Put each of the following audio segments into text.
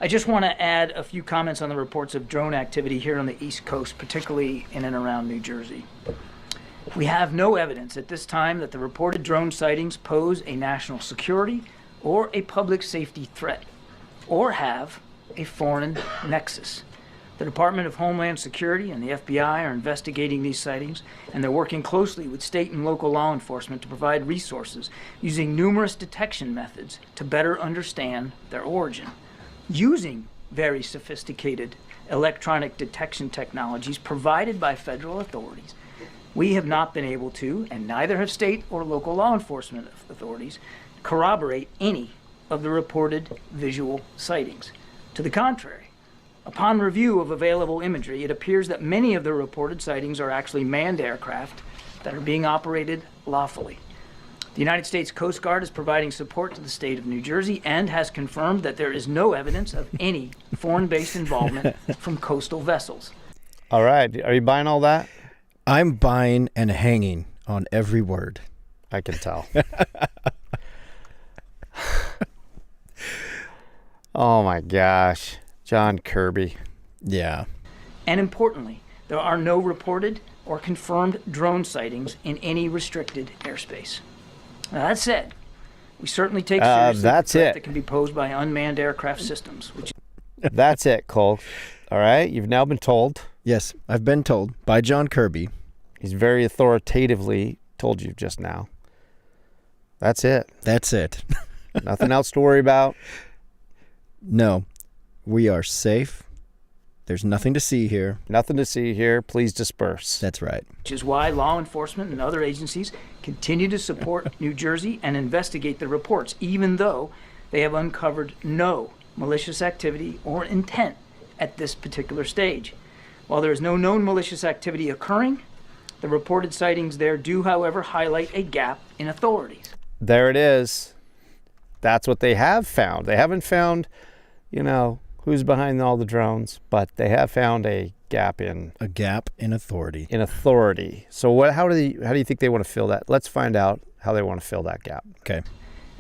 I just want to add a few comments on the reports of drone activity here on the East Coast, particularly in and around New Jersey. We have no evidence at this time that the reported drone sightings pose a national security or a public safety threat, or have a foreign nexus. The Department of Homeland Security and the FBI are investigating these sightings, and they're working closely with state and local law enforcement to provide resources using numerous detection methods to better understand their origin. Using very sophisticated electronic detection technologies provided by federal authorities, we have not been able to, and neither have state or local law enforcement authorities, corroborate any of the reported visual sightings. To the contrary, upon review of available imagery, it appears that many of the reported sightings are actually manned aircraft that are being operated lawfully. The United States Coast Guard is providing support to the state of New Jersey and has confirmed that there is no evidence of any foreign-based involvement from coastal vessels. All right. Are you buying all that? I'm buying and hanging on every word. I can tell. Oh, my gosh. John Kirby. Yeah. And importantly, there are no reported or confirmed drone sightings in any restricted airspace. Now, that said, we certainly take seriously the threat that can be posed by unmanned aircraft systems. That's it, Cole. All right? You've now been told. Yes, I've been told by John Kirby. He's very authoritatively told you just now. That's it. That's it. Nothing else to worry about? No. We are safe. There's nothing to see here. Nothing to see here. Please disperse. That's right. Which is why law enforcement and other agencies continue to support New Jersey and investigate the reports, even though they have uncovered no malicious activity or intent at this particular stage. While there is no known malicious activity occurring, the reported sightings there do, however, highlight a gap in authorities. There it is. That's what they have found. They haven't found, who's behind all the drones, but they have found a gap in authority. In authority. So how do you think they want to fill that? Let's find out how they want to fill that gap. Okay.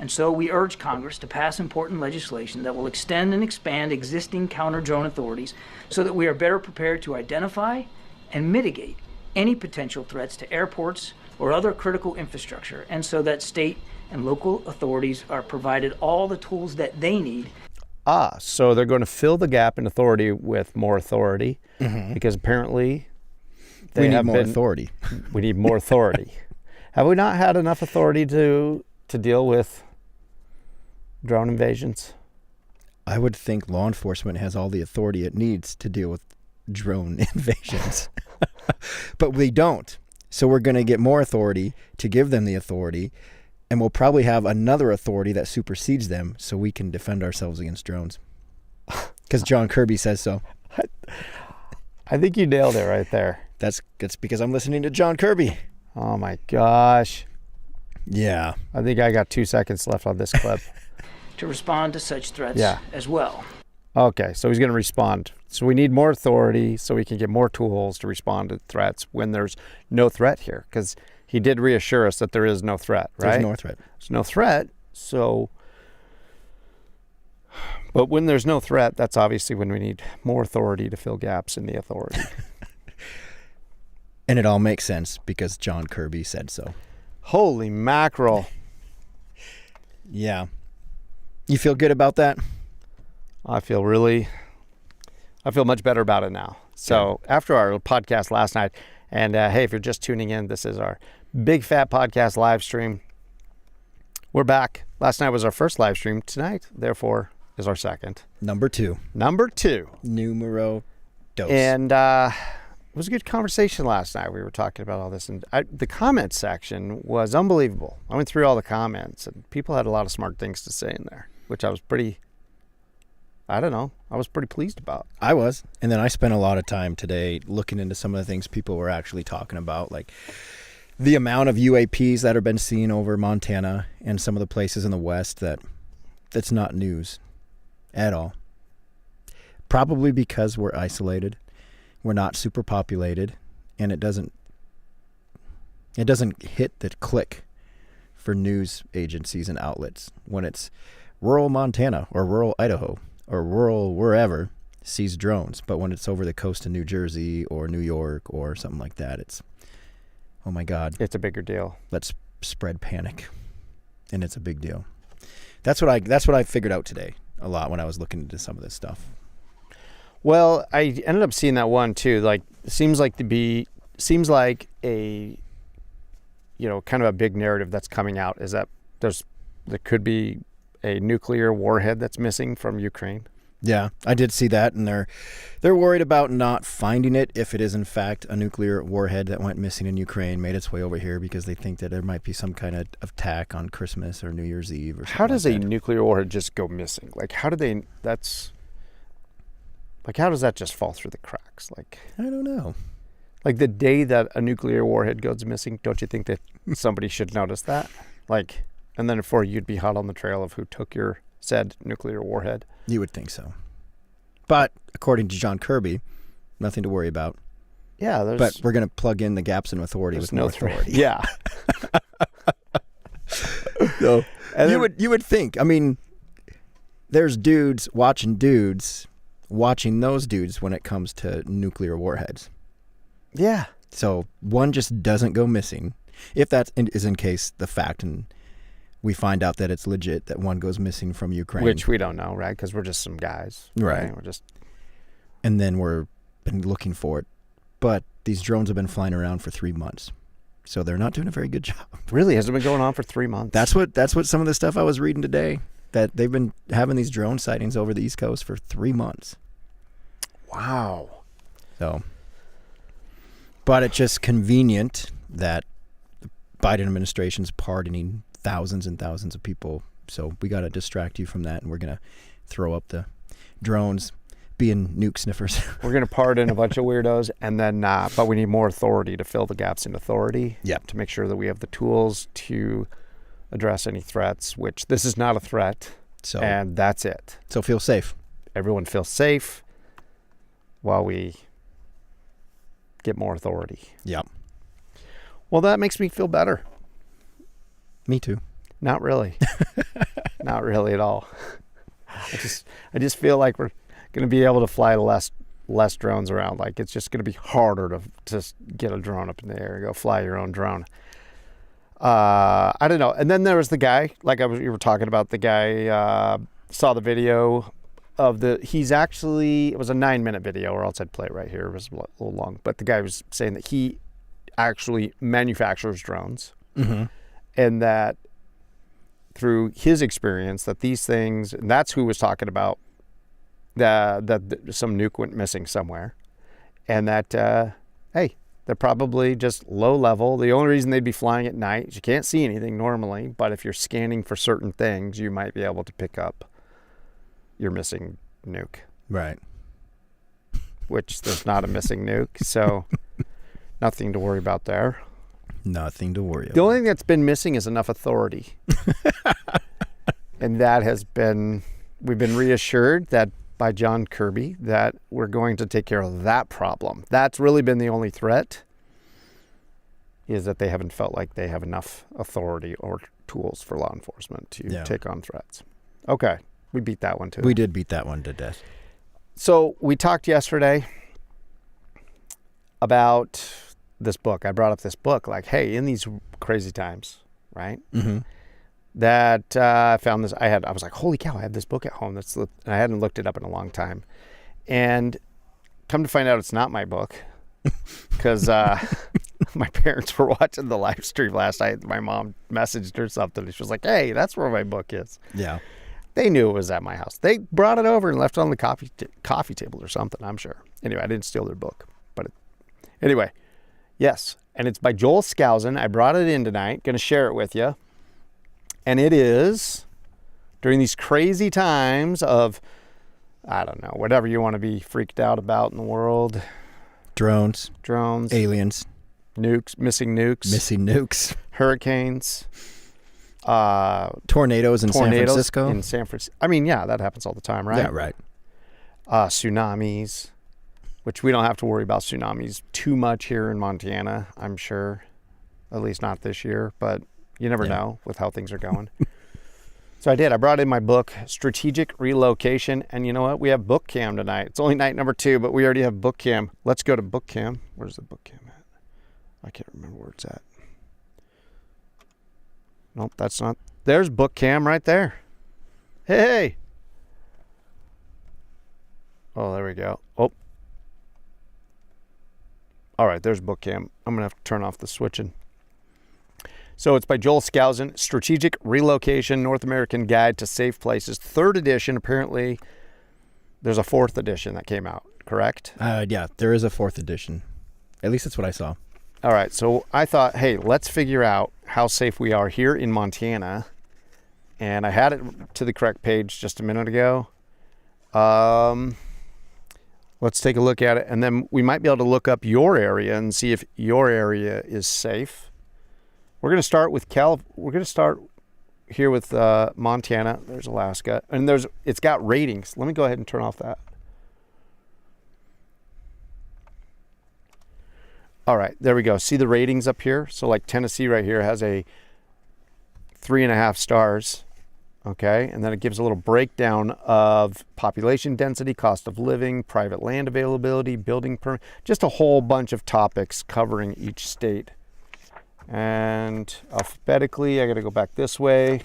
And so we urge Congress to pass important legislation that will extend and expand existing counter-drone authorities so that we are better prepared to identify and mitigate any potential threats to airports or other critical infrastructure, and so that state and local authorities are provided all the tools that they need. So they're going to fill the gap in authority with more authority, because apparently we need more authority. We need more authority. Have we not had enough authority to deal with drone invasions? I would think law enforcement has all the authority it needs to deal with drone invasions. But we don't. So we're going to get more authority to give them the authority, and we'll probably have another authority that supersedes them so we can defend ourselves against drones. Because John Kirby says so. I think you nailed it right there. That's because I'm listening to John Kirby. Oh my gosh. Yeah. I think I got 2 seconds left on this clip. To respond to such threats as well. Okay, so he's going to respond. So we need more authority so we can get more tools to respond to threats when there's no threat here. Because he did reassure us that there is no threat, right? There's no threat. There's no threat, so... But when there's no threat, that's obviously when we need more authority to fill gaps in the authority. And it all makes sense because John Kirby said so. Holy mackerel. Yeah. You feel good about that? I feel much better about it now. So after our podcast last night, and hey, if you're just tuning in, this is our Big Fat Podcast live stream. We're back. Last night was our first live stream. Tonight, therefore, is our second. Number two. Numero dos. And it was a good conversation last night. We were talking about all this. And the comment section was unbelievable. I went through all the comments, and people had a lot of smart things to say in there, which I was pretty pleased about. I was. And then I spent a lot of time today looking into some of the things people were actually talking about, like the amount of UAPs that have been seen over Montana and some of the places in the West that's not news at all. Probably because we're isolated. We're not super populated, and it doesn't hit the click for news agencies and outlets when it's rural Montana or rural Idaho or rural wherever sees drones. But when it's over the coast of New Jersey or New York or something like that, it's, oh my God. It's a bigger deal. Let's spread panic. And it's a big deal. That's what I figured out today a lot when I was looking into some of this stuff. Well, I ended up seeing that one too. Like, seems like a, kind of a big narrative that's coming out is that there could be a nuclear warhead that's missing from Ukraine. Yeah, I did see that, and they're worried about not finding it if it is in fact a nuclear warhead that went missing in Ukraine, made its way over here because they think that there might be some kind of attack on Christmas or New Year's Eve or something. How does like a that. nuclear warhead just go missing? Like, how does that just fall through the cracks? Like, I don't know. Like the day that a nuclear warhead goes missing, don't you think that somebody should notice that? Like, and then before you'd be hot on the trail of who took your said nuclear warhead. You would think so. But according to John Kirby, nothing to worry about. Yeah, but we're going to plug in the gaps in authority with no authority. Yeah. So, you would think. I mean, there's dudes watching those dudes when it comes to nuclear warheads. Yeah. So one just doesn't go missing. If that is in case the fact, and we find out that it's legit that one goes missing from Ukraine. Which we don't know, right? Because we're just some guys. Right. We're just... And then we're been looking for it. But these drones have been flying around for 3 months. So they're not doing a very good job. Really? Has it been going on for 3 months? That's what some of the stuff I was reading today, that they've been having these drone sightings over the East Coast for 3 months. Wow. So, but it's just convenient that the Biden administration's pardoning thousands and thousands of people. So we got to distract you from that, and we're going to throw up the drones being nuke sniffers. We're going to pardon a bunch of weirdos, and then but we need more authority to fill the gaps in authority. Yeah. To make sure that we have the tools to address any threats, which this is not a threat. So, and that's it. So feel safe. Everyone feels safe while we get more authority. Yeah. Well, that makes me feel better. Me too. Not really. Not really at all. I just feel like we're going to be able to fly less drones around. Like, it's just going to be harder to just get a drone up in the air and go fly your own drone. I don't know. And then there was the guy, you were talking about, the guy saw the video of it was a 9-minute video, or else I'd play it right here. It was a little long, but the guy was saying that he actually manufactures drones. Mm-hmm. And that through his experience, that these things, and that's who was talking about that some nuke went missing somewhere, and that hey, they're probably just low level. The only reason they'd be flying at night is you can't see anything normally, but if you're scanning for certain things, you might be able to pick up your missing nuke. Right. Which there's not a missing nuke, so nothing to worry about there. Nothing to worry about. The only thing that's been missing is enough authority. And that we've been reassured that by John Kirby that we're going to take care of that problem. That's really been the only threat, is that they haven't felt like they have enough authority or tools for law enforcement to take on threats. Okay, we beat that one too. We did beat that one to death. So we talked yesterday about this book. I brought up this book, like, hey, in these crazy times, right? Mm-hmm. That I found this. I was like, holy cow, I have this book at home. And I hadn't looked it up in a long time. And come to find out, it's not my book, because my parents were watching the live stream last night. My mom messaged her something. She was like, hey, that's where my book is. Yeah. They knew it was at my house. They brought it over and left it on the coffee table or something, I'm sure. Anyway, I didn't steal their book. But anyway, yes. And it's by Joel Skousen. I brought it in tonight. Going to share it with you. And it is, during these crazy times of, I don't know, whatever you want to be freaked out about in the world. Drones. Aliens. Nukes. Missing nukes. Hurricanes. Tornadoes in San Francisco. I mean, yeah, that happens all the time, right? Yeah, right. Tsunamis, which we don't have to worry about tsunamis too much here in Montana, I'm sure. At least not this year, but you never know with how things are going. So I did. I brought in my book, Strategic Relocation. And you know what? We have book cam tonight. It's only night number 2, but we already have book cam. Let's go to book cam. Where's the book cam at? I can't remember where it's at. Nope, that's not. There's book cam right there. Hey. Oh, there we go. Oh. All right, there's book cam. I'm going to have to turn off the switching. So it's by Joel Skousen, Strategic Relocation, North American Guide to Safe Places, 3rd edition. Apparently, there's a 4th edition that came out, correct? Yeah, there is a 4th edition. At least that's what I saw. All right, so I thought, hey, let's figure out how safe we are here in Montana. And I had it to the correct page just a minute ago. Let's take a look at it, and then we might be able to look up your area and see if your area is safe. We're going to start with We're going to start here with Montana. There's Alaska, and it's got ratings. Let me go ahead and turn off that. All right, there we go. See the ratings up here? So like Tennessee right here has a 3.5 stars. Okay, and then it gives a little breakdown of population density, cost of living, private land availability, building permit, just a whole bunch of topics covering each state. And alphabetically, I got to go back this way.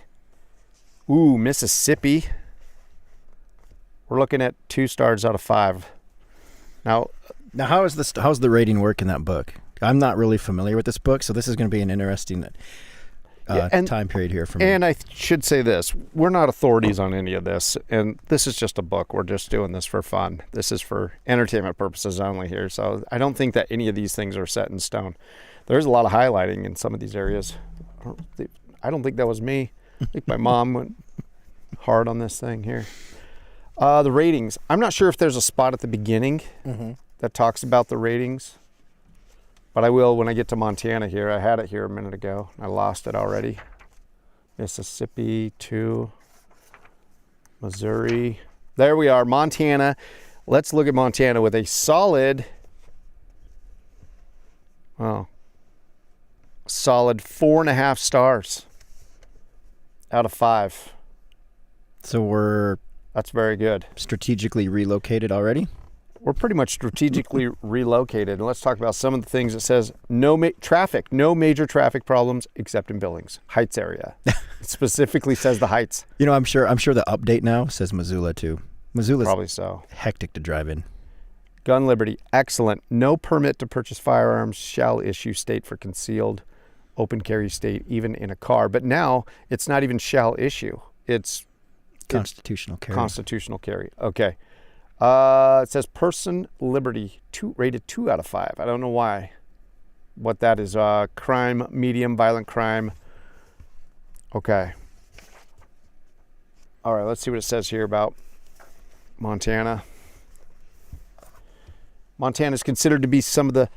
Ooh, Mississippi. We're looking at 2 stars out of 5. Now how's the rating work in that book? I'm not really familiar with this book, so this is going to be an interesting time period here for me. And I should say this, we're not authorities on any of this, and this is just a book. We're just doing this for fun. This is for entertainment purposes only here, so I don't think that any of these things are set in stone. There's a lot of highlighting in some of these areas. I don't think that was me. I think my mom went hard on this thing here. The ratings. I'm not sure if there's a spot at the beginning that talks about the ratings, but I will when I get to Montana here. I had it here a minute ago. I lost it already. Mississippi 2, Missouri. There we are, Montana. Let's look at Montana with a solid 4.5 stars out of 5. So that's very good. Strategically relocated already? We're pretty much strategically relocated. And let's talk about some of the things. It says no major traffic problems except in Billings Heights area. It specifically says the Heights. You know, I'm sure the update now says Missoula too. Missoula's probably so. Hectic to drive in. Gun liberty, excellent. No permit to purchase firearms shall issue state for concealed open carry state, even in a car. But now it's not even shall issue. It's constitutional carry. Constitutional carry. Okay. It says person liberty, rated 2 out of 5. I don't know why. What that is. Crime, medium, violent crime. Okay. All right, let's see what it says here about Montana. Montana is considered to be some of the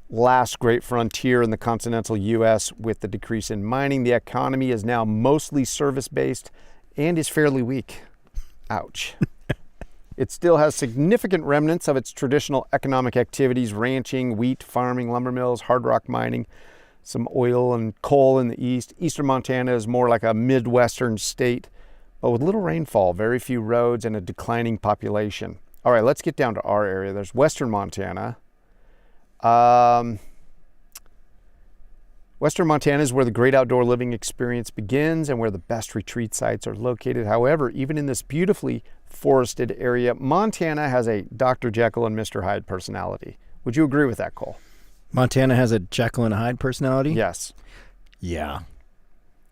last great frontier in the continental U.S. With the decrease in mining, the economy is now mostly service-based and is fairly weak. Ouch. It still has significant remnants of its traditional economic activities: ranching, wheat, farming, lumber mills, hard rock mining, some oil and coal in the east. Eastern Montana is more like a Midwestern state, but with little rainfall, very few roads, and a declining population. All right, let's get down to our area. There's Western Montana. Western Montana is where the great outdoor living experience begins and where the best retreat sites are located. However, even in this beautifully forested area, Montana has a Dr. Jekyll and Mr. Hyde personality. Would you agree with that, Cole? Montana has a Jekyll and Hyde personality? Yes. Yeah.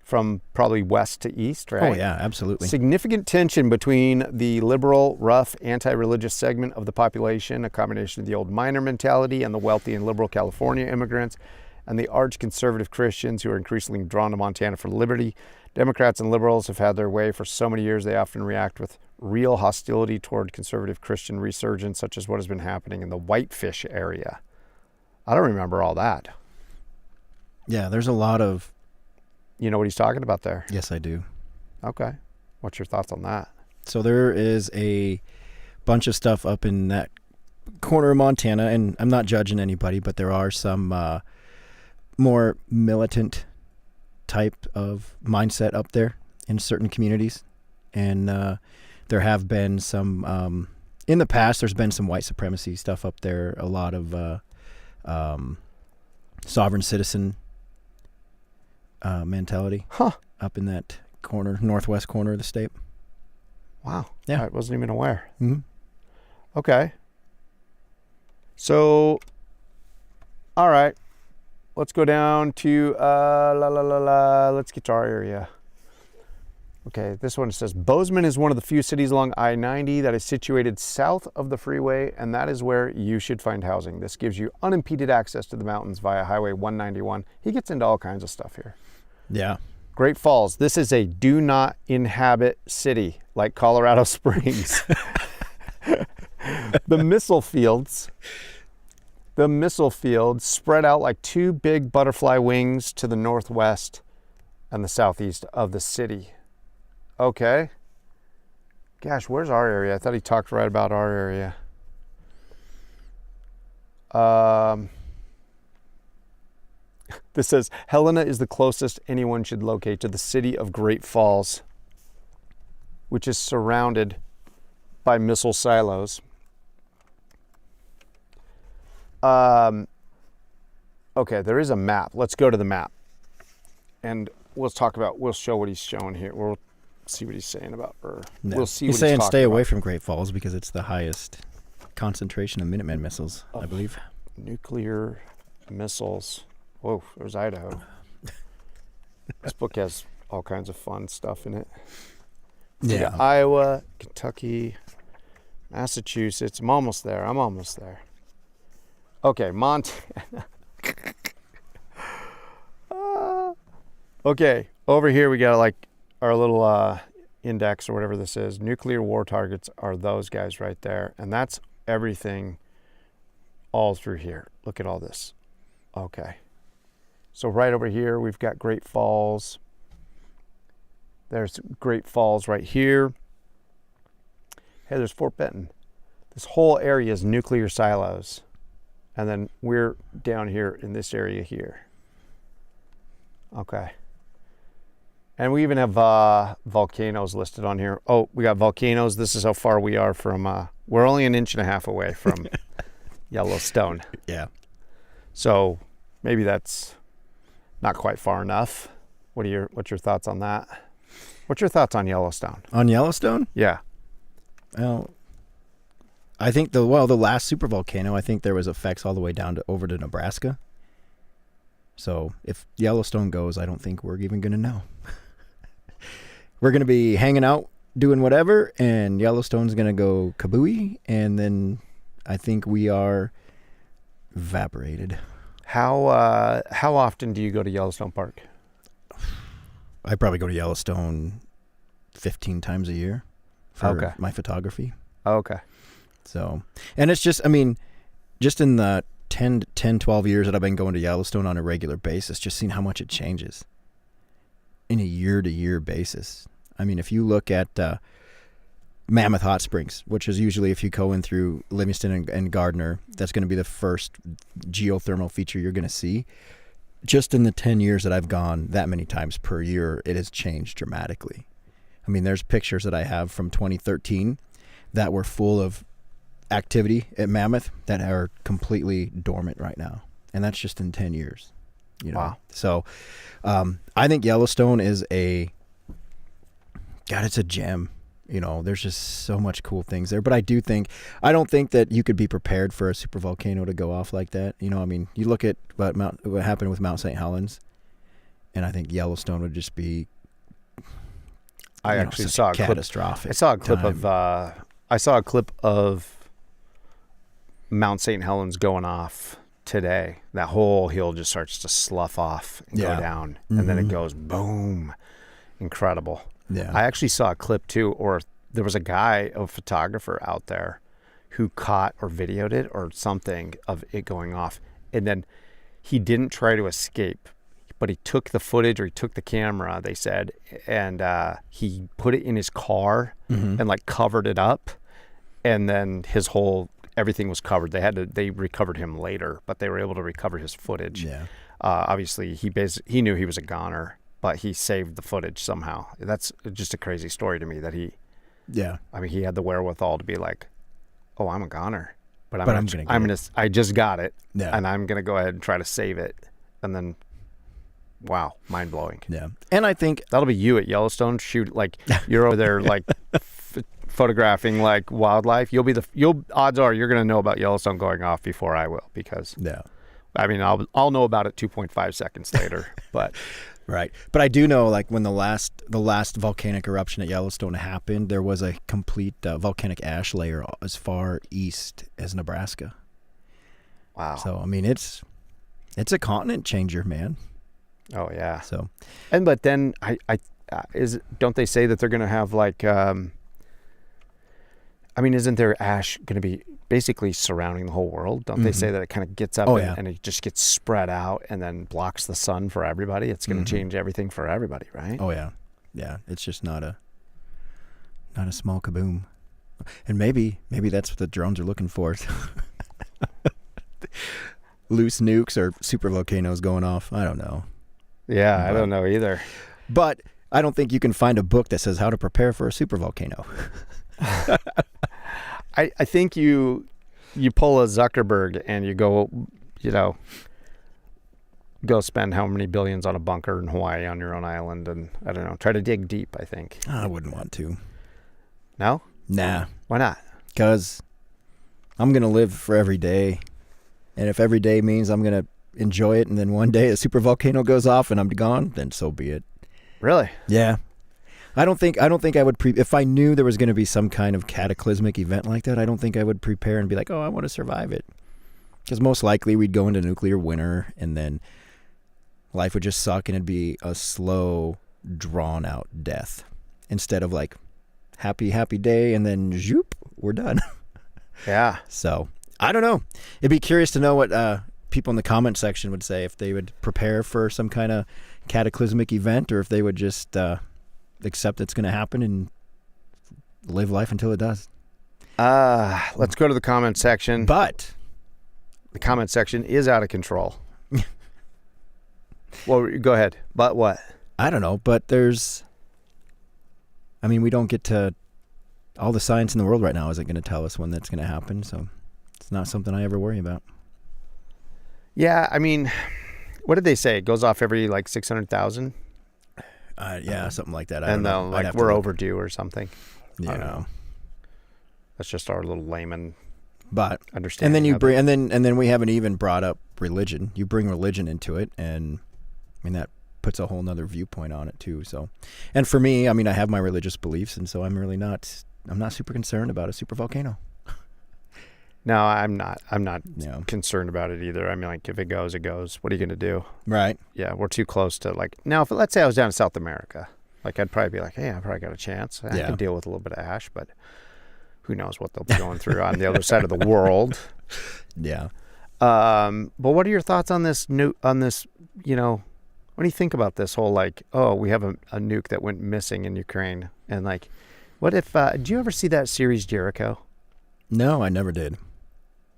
From probably west to east, right? Oh, yeah, absolutely. Significant tension between the liberal, rough, anti-religious segment of the population, a combination of the old miner mentality and the wealthy and liberal California immigrants, and the arch-conservative Christians who are increasingly drawn to Montana for liberty. Democrats and liberals have had their way for so many years, they often react with real hostility toward conservative Christian resurgence, such as what has been happening in the Whitefish area. I don't remember all that. Yeah, there's a lot of... You know what he's talking about there? Yes, I do. Okay. What's your thoughts on that? So there is a bunch of stuff up in that corner of Montana, and I'm not judging anybody, but there are some more militant type of mindset up there. in certain communities. And there have been some, in the past, there's been some white supremacy stuff up there, a lot of sovereign citizen mentality up in that corner, northwest corner of the state. Wow. Yeah. I wasn't even aware. Mm-hmm. Okay. So, all right. Let's go down to, let's get to our area. Okay, this one says, Bozeman is one of the few cities along I-90 that is situated south of the freeway, and that is where you should find housing. This gives you unimpeded access to the mountains via Highway 191. He gets into all kinds of stuff here. Yeah. Great Falls. This is a do not inhabit city like Colorado Springs. The missile fields spread out like two big butterfly wings to the northwest and the southeast of the city. Okay. Gosh, where's our area? I thought he talked right about our area. This says, Helena is the closest anyone should locate to the city of Great Falls, which is surrounded by missile silos. Okay, there is a map. Let's go to the map. And we'll show what he's showing here. We'll see what he's saying about, we'll see he's what saying he's stay talking away about. from Great Falls because it's the highest concentration of Minuteman missiles, I believe. Nuclear missiles. Whoa, there's Idaho. This book has all kinds of fun stuff in it. We got Iowa, Kentucky, Massachusetts. I'm almost there. Okay, Montana. Okay, over here we got like our little index or whatever this is. Nuclear war targets are those guys right there. And that's everything all through here. Look at all this. Okay. So right over here, we've got Great Falls. There's Great Falls right here. Hey, there's Fort Benton. This whole area is nuclear silos. And then we're down here in this area here. Okay. And we even have volcanoes listed on here. Oh, we got volcanoes. This is how far we are from, we're only 1.5 inches away from Yellowstone. Yeah. So maybe that's not quite far enough. What's your thoughts on that? What's your thoughts on Yellowstone? On Yellowstone? Yeah. Well, I think the last supervolcano, I think there was effects all the way down over to Nebraska. So if Yellowstone goes, I don't think we're even going to know. We're going to be hanging out, doing whatever, and Yellowstone's going to go kabooey, and then I think we are evaporated. How often do you go to Yellowstone Park? I probably go to Yellowstone 15 times a year for my photography. Okay. So, and it's just, I mean, just in the 10, 12 years that I've been going to Yellowstone on a regular basis, just seeing how much it changes in a year-to-year basis. I mean, if you look at Mammoth Hot Springs, which is usually if you go in through Livingston and Gardner, that's going to be the first geothermal feature you're going to see. Just in the 10 years that I've gone that many times per year, it has changed dramatically. I mean, there's pictures that I have from 2013 that were full of activity at Mammoth that are completely dormant right now. And that's just in 10 years. You know? Wow. So I think Yellowstone is it's a gem. You know, there's just so much cool things there. But I don't think that you could be prepared for a supervolcano to go off like that. You know, I mean, you look at what happened with Mount St. Helens, and I think Yellowstone would just be catastrophic. I saw a clip of Mount St. Helens going off today. That whole hill just starts to slough off and go down, and then it goes boom. Incredible. Yeah. I actually saw a clip too, or there was a photographer out there who caught or videoed it or something of it going off. And then he didn't try to escape, but he took the footage, or he took the camera, they said, and he put it in his car and like covered it up. And then everything was covered. They recovered him later, but they were able to recover his footage. Yeah. Obviously he knew he was a goner, but he saved the footage somehow. That's just a crazy story to me that he had the wherewithal to be like, oh, I'm a goner, but I just got it, and I'm gonna go ahead and try to save it, and then, wow, mind blowing. Yeah, and I think that'll be you at Yellowstone. Shoot, like you're over there, like photographing like wildlife. Odds are you're gonna know about Yellowstone going off before I will, because I mean, I'll know about it 2.5 seconds later, but. Right. But I do know, like, when the last volcanic eruption at Yellowstone happened, there was a complete volcanic ash layer as far east as Nebraska. Wow. So, I mean, it's a continent changer, man. Oh, yeah. So, but then don't they say that they're going to have like, isn't there ash going to be basically surrounding the whole world? Don't they say that it kind of gets up and it just gets spread out and then blocks the sun for everybody? It's going to change everything for everybody, right? Oh yeah. Yeah. It's just not a small kaboom. And maybe that's what the drones are looking for. Loose nukes or super volcanoes going off. I don't know. Yeah. I don't know either. But I don't think you can find a book that says how to prepare for a super volcano. I think you pull a Zuckerberg and you go, go spend how many billions on a bunker in Hawaii on your own island, and I don't know, try to dig deep, I think. I wouldn't want to. No? Nah. Why not? Because I'm going to live for every day. And if every day means I'm going to enjoy it and then one day a super volcano goes off and I'm gone, then so be it. Really? Yeah. I don't think I would if I knew there was going to be some kind of cataclysmic event like that, I don't think I would prepare and be like, oh, I want to survive it. Because most likely we'd go into nuclear winter and then life would just suck and it'd be a slow, drawn out death instead of like happy day and then zoop, we're done. Yeah. So I don't know. It'd be curious to know what people in the comment section would say, if they would prepare for some kind of cataclysmic event or if they would just accept it's going to happen and live life until it does. Let's go to the comment section. But the comment section is out of control. Well, go ahead. But what? I don't know, but we don't get to, all the science in the world right now isn't going to tell us when that's going to happen, so it's not something I ever worry about. Yeah, what did they say? It goes off every like 600,000? Yeah, something like that. And then like we're overdue or something. Yeah. I don't know. That's just our little layman understanding. And then you bring, and then we haven't even brought up religion. You bring religion into it, and that puts a whole nother viewpoint on it too. So, and for me, I have my religious beliefs, and so I'm not super concerned about a super volcano. No, I'm not concerned about it either. Like if it goes, it goes. What are you going to do? Right. Yeah, we're too close to like, now if let's say I was down in South America, like I'd probably be like, hey, I probably got a chance. I can deal with a little bit of ash, but who knows what they'll be going through on the other side of the world. Yeah. But what are your thoughts on this what do you think about this whole like, oh, we have a nuke that went missing in Ukraine, and like, what if, did you ever see that series Jericho? No, I never did.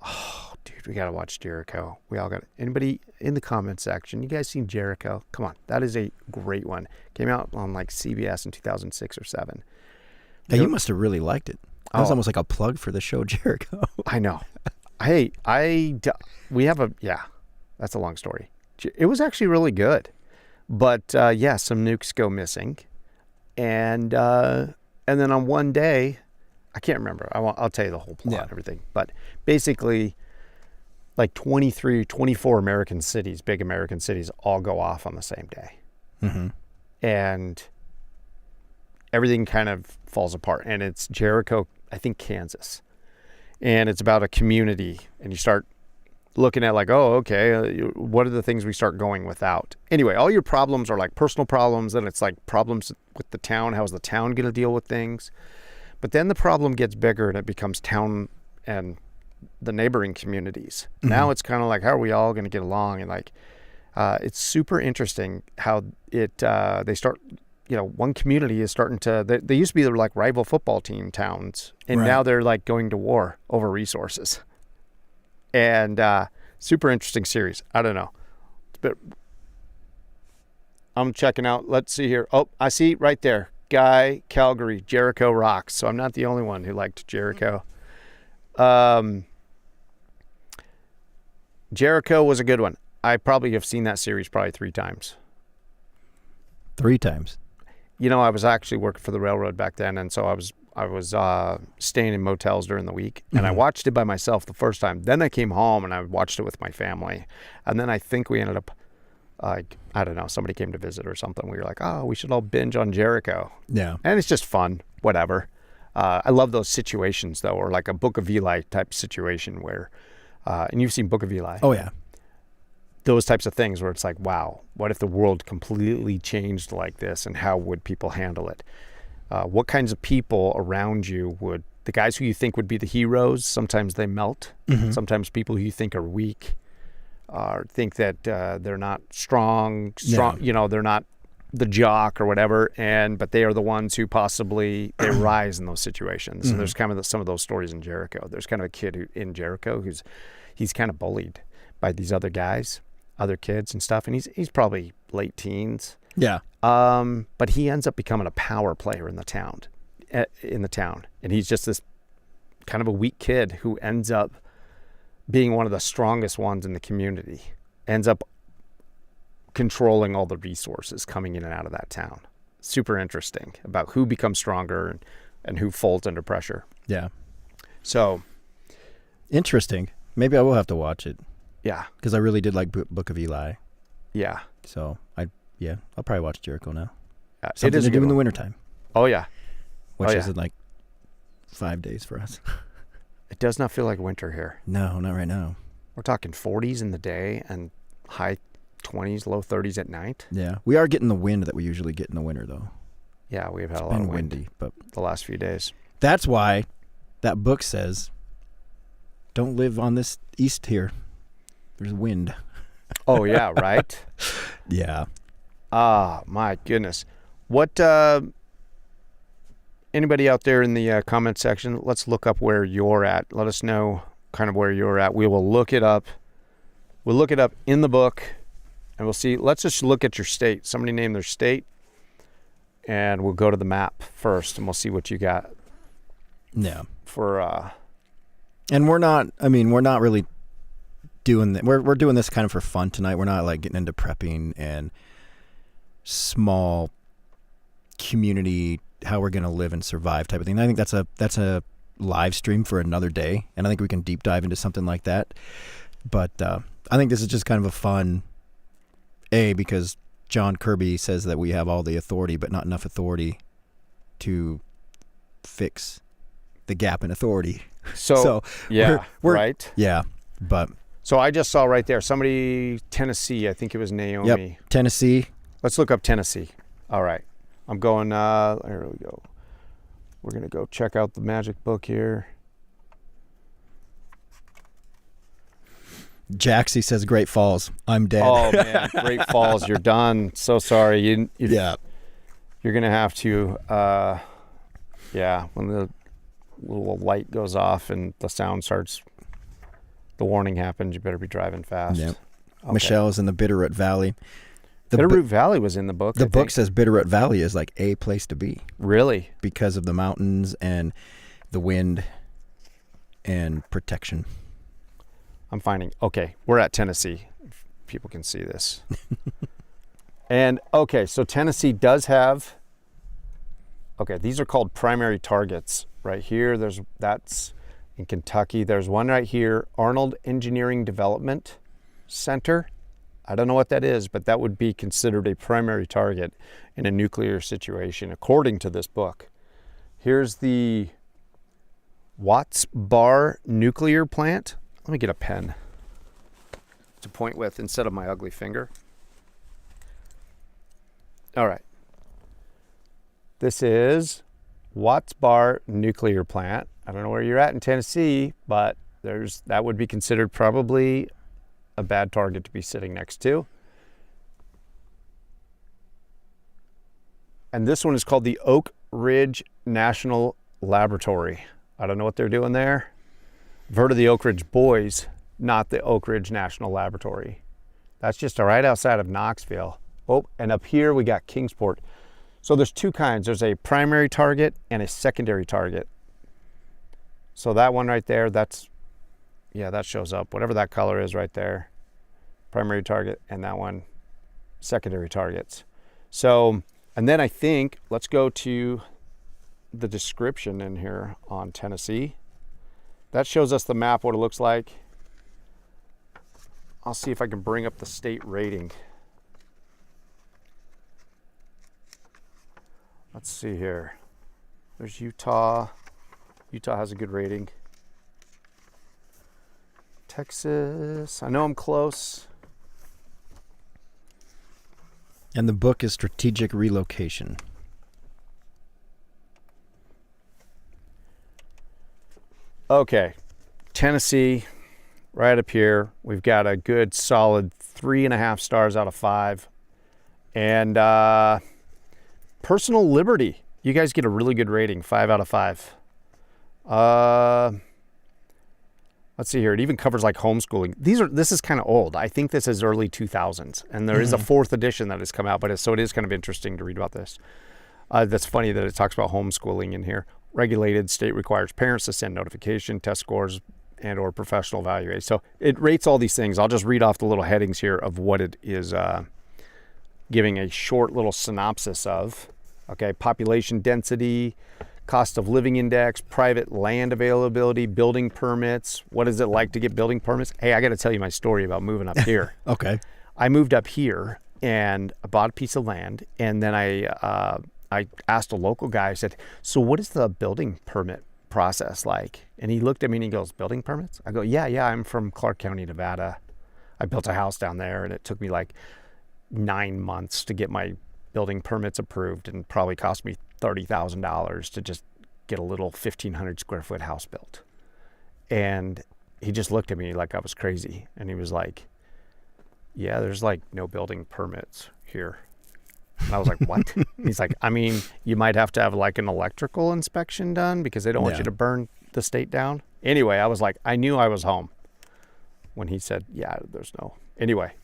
Oh, dude, we got to watch Jericho. We all got it. Anybody in the comment section, you guys seen Jericho? Come on. That is a great one. Came out on like CBS in 2006 or 7. Hey, you must have really liked it. That was almost like a plug for the show Jericho. I know. Hey, that's a long story. It was actually really good. But some nukes go missing. And then on one day, I can't remember. I'll tell you the whole plot and everything. But basically, like 24 American cities, big American cities, all go off on the same day. Mm-hmm. And everything kind of falls apart. And it's Jericho, I think, Kansas. And it's about a community. And you start looking at like, oh, okay, what are the things we start going without? Anyway, all your problems are like personal problems. And it's like problems with the town. How's the town going to deal with things? But then the problem gets bigger and it becomes town and the neighboring communities. Mm-hmm. Now it's kind of like, how are we all going to get along? And like, it's super interesting how they start, one community is starting to, they used to be like rival football team towns. And now they're like going to war over resources. And super interesting series. I don't know. But I'm checking out. Let's see here. Oh, I see right there. Guy, Calgary, Jericho rocks. So I'm not the only one who liked Jericho. Jericho was a good one. I probably have seen that series probably 3 times. 3 times. You know, I was actually working for the railroad back then, and so I was staying in motels during the week, and I watched it by myself the first time. Then I came home and I watched it with my family, and then I think we ended up, like, I don't know, somebody came to visit or something. We were like, oh, we should all binge on Jericho. Yeah. And it's just fun, whatever. I love those situations though, or like a Book of Eli type situation where, and you've seen Book of Eli. Oh yeah. Those types of things where it's like, wow, what if the world completely changed like this, and how would people handle it? What kinds of people around you would, the guys who you think would be the heroes, sometimes they melt. Sometimes people who you think are weak, think that they're not strong, you know, they're not the jock or whatever, but they are the ones who possibly, they rise in those situations. And there's kind of some of those stories in Jericho. There's kind of a kid in Jericho he's kind of bullied by these other guys, other kids and stuff, and he's probably late teens. Yeah. But he ends up becoming a power player in the town, and he's just this kind of a weak kid who ends up being one of the strongest ones in the community, ends up controlling all the resources coming in and out of that town. Super interesting about who becomes stronger and who folds under pressure. Yeah. So interesting. Maybe I will have to watch it. Yeah. Because I really did like Book of Eli. Yeah. So I'll probably watch Jericho now. It is to a do good in the one. wintertime. Oh yeah. Which is in like 5 days for us. It does not feel like winter here. No, not right now. We're talking 40s in the day and high 20s, low 30s at night. Yeah. We are getting the wind that we usually get in the winter though. Yeah, we've had It's a lot been of wind windy, but the last few days. that's why that book says don't live on this east here. There's wind. Oh yeah, right? Yeah. Ah, my goodness. What anybody out there in the comment section, let's look up where you're at. Let us know kind of where you're at. We will look it up. We'll look it up in the book, and we'll see. Let's just look at your state. Somebody name their state, and we'll go to the map first, and we'll see what you got Yeah. for And we're not really doing that. We're doing this kind of for fun tonight. We're not like getting into prepping and small community, how we're going to live and survive type of thing. I think that's a live stream for another day, and I think we can deep dive into something like that. But I think this is just kind of a fun, because John Kirby says that we have all the authority, but not enough authority to fix the gap in authority. So yeah, we're right. Yeah, but So I just saw right there, somebody, Tennessee, I think it was Naomi. yep, Tennessee. Let's look up Tennessee. All right. I'm going, there we go. We're going to go check out the magic book here. Jaxie says Great Falls. I'm dead. Oh, man. Great Falls. You're done. So sorry. Yeah. You're going to have to, when the little light goes off and the sound starts, the warning happens, you better be driving fast. Yep. Okay. Michelle is in the Bitterroot Valley. Bitterroot Valley was in the book. The book says Bitterroot Valley is like a place to be. Really? Because of the mountains and the wind and protection. I'm finding, okay, we're at Tennessee. If people can see this. And, okay, so Tennessee does have, okay, these are called primary targets. Right here, that's in Kentucky. There's one right here, Arnold Engineering Development Center. I don't know what that is, but that would be considered a primary target in a nuclear situation, according to this book. Here's the Watts Bar Nuclear Plant. Let me get a pen to point with instead of my ugly finger. All right. This is Watts Bar Nuclear Plant. I don't know where you're at in Tennessee, but that would be considered probably a bad target to be sitting next to. And this one is called the Oak Ridge National Laboratory. I don't know what they're doing there. I've heard of the Oak Ridge Boys, not the Oak Ridge National Laboratory. That's just right outside of Knoxville. Oh, and up here we got Kingsport. So there's two kinds. There's a primary target and a secondary target. So that one right there, that shows up. Whatever that color is right there. Primary target, and that one, secondary targets. So, and then I think, let's go to the description in here on Tennessee. That shows us the map, what it looks like. I'll see if I can bring up the state rating. Let's see here. There's Utah. Utah has a good rating. Texas, I know I'm close. And the book is Strategic Relocation. Okay, Tennessee, right up here. We've got a good solid 3.5 stars out of 5. And personal liberty, you guys get a really good rating, 5 out of 5. Let's see here. It even covers like homeschooling. This is kind of old. I think this is early 2000s, and there is a 4th edition that has come out. So it is kind of interesting to read about this. That's funny that it talks about homeschooling in here. Regulated, state requires parents to send notification, test scores, and/or professional evaluation. So it rates all these things. I'll just read off the little headings here of what it is giving a short little synopsis of. Okay, population density, cost of living index, private land availability, building permits. What is it like to get building permits? Hey, I got to tell you my story about moving up here. Okay. I moved up here and I bought a piece of land, and then I asked a local guy. I said, "So what is the building permit process like?" And he looked at me and he goes, "Building permits?" I go, "Yeah, I'm from Clark County, Nevada. I built a house down there, and it took me like 9 months to get my building permits approved, and probably cost me $30,000 to just get a little 1,500 square foot house built." And he just looked at me like I was crazy, and he was like, "Yeah, there's like no building permits here." And I was like, "What?" He's like, "I mean, you might have to have like an electrical inspection done because they don't want you to burn the state down." Anyway, I was like, I knew I was home when he said, "Yeah, there's no." Anyway,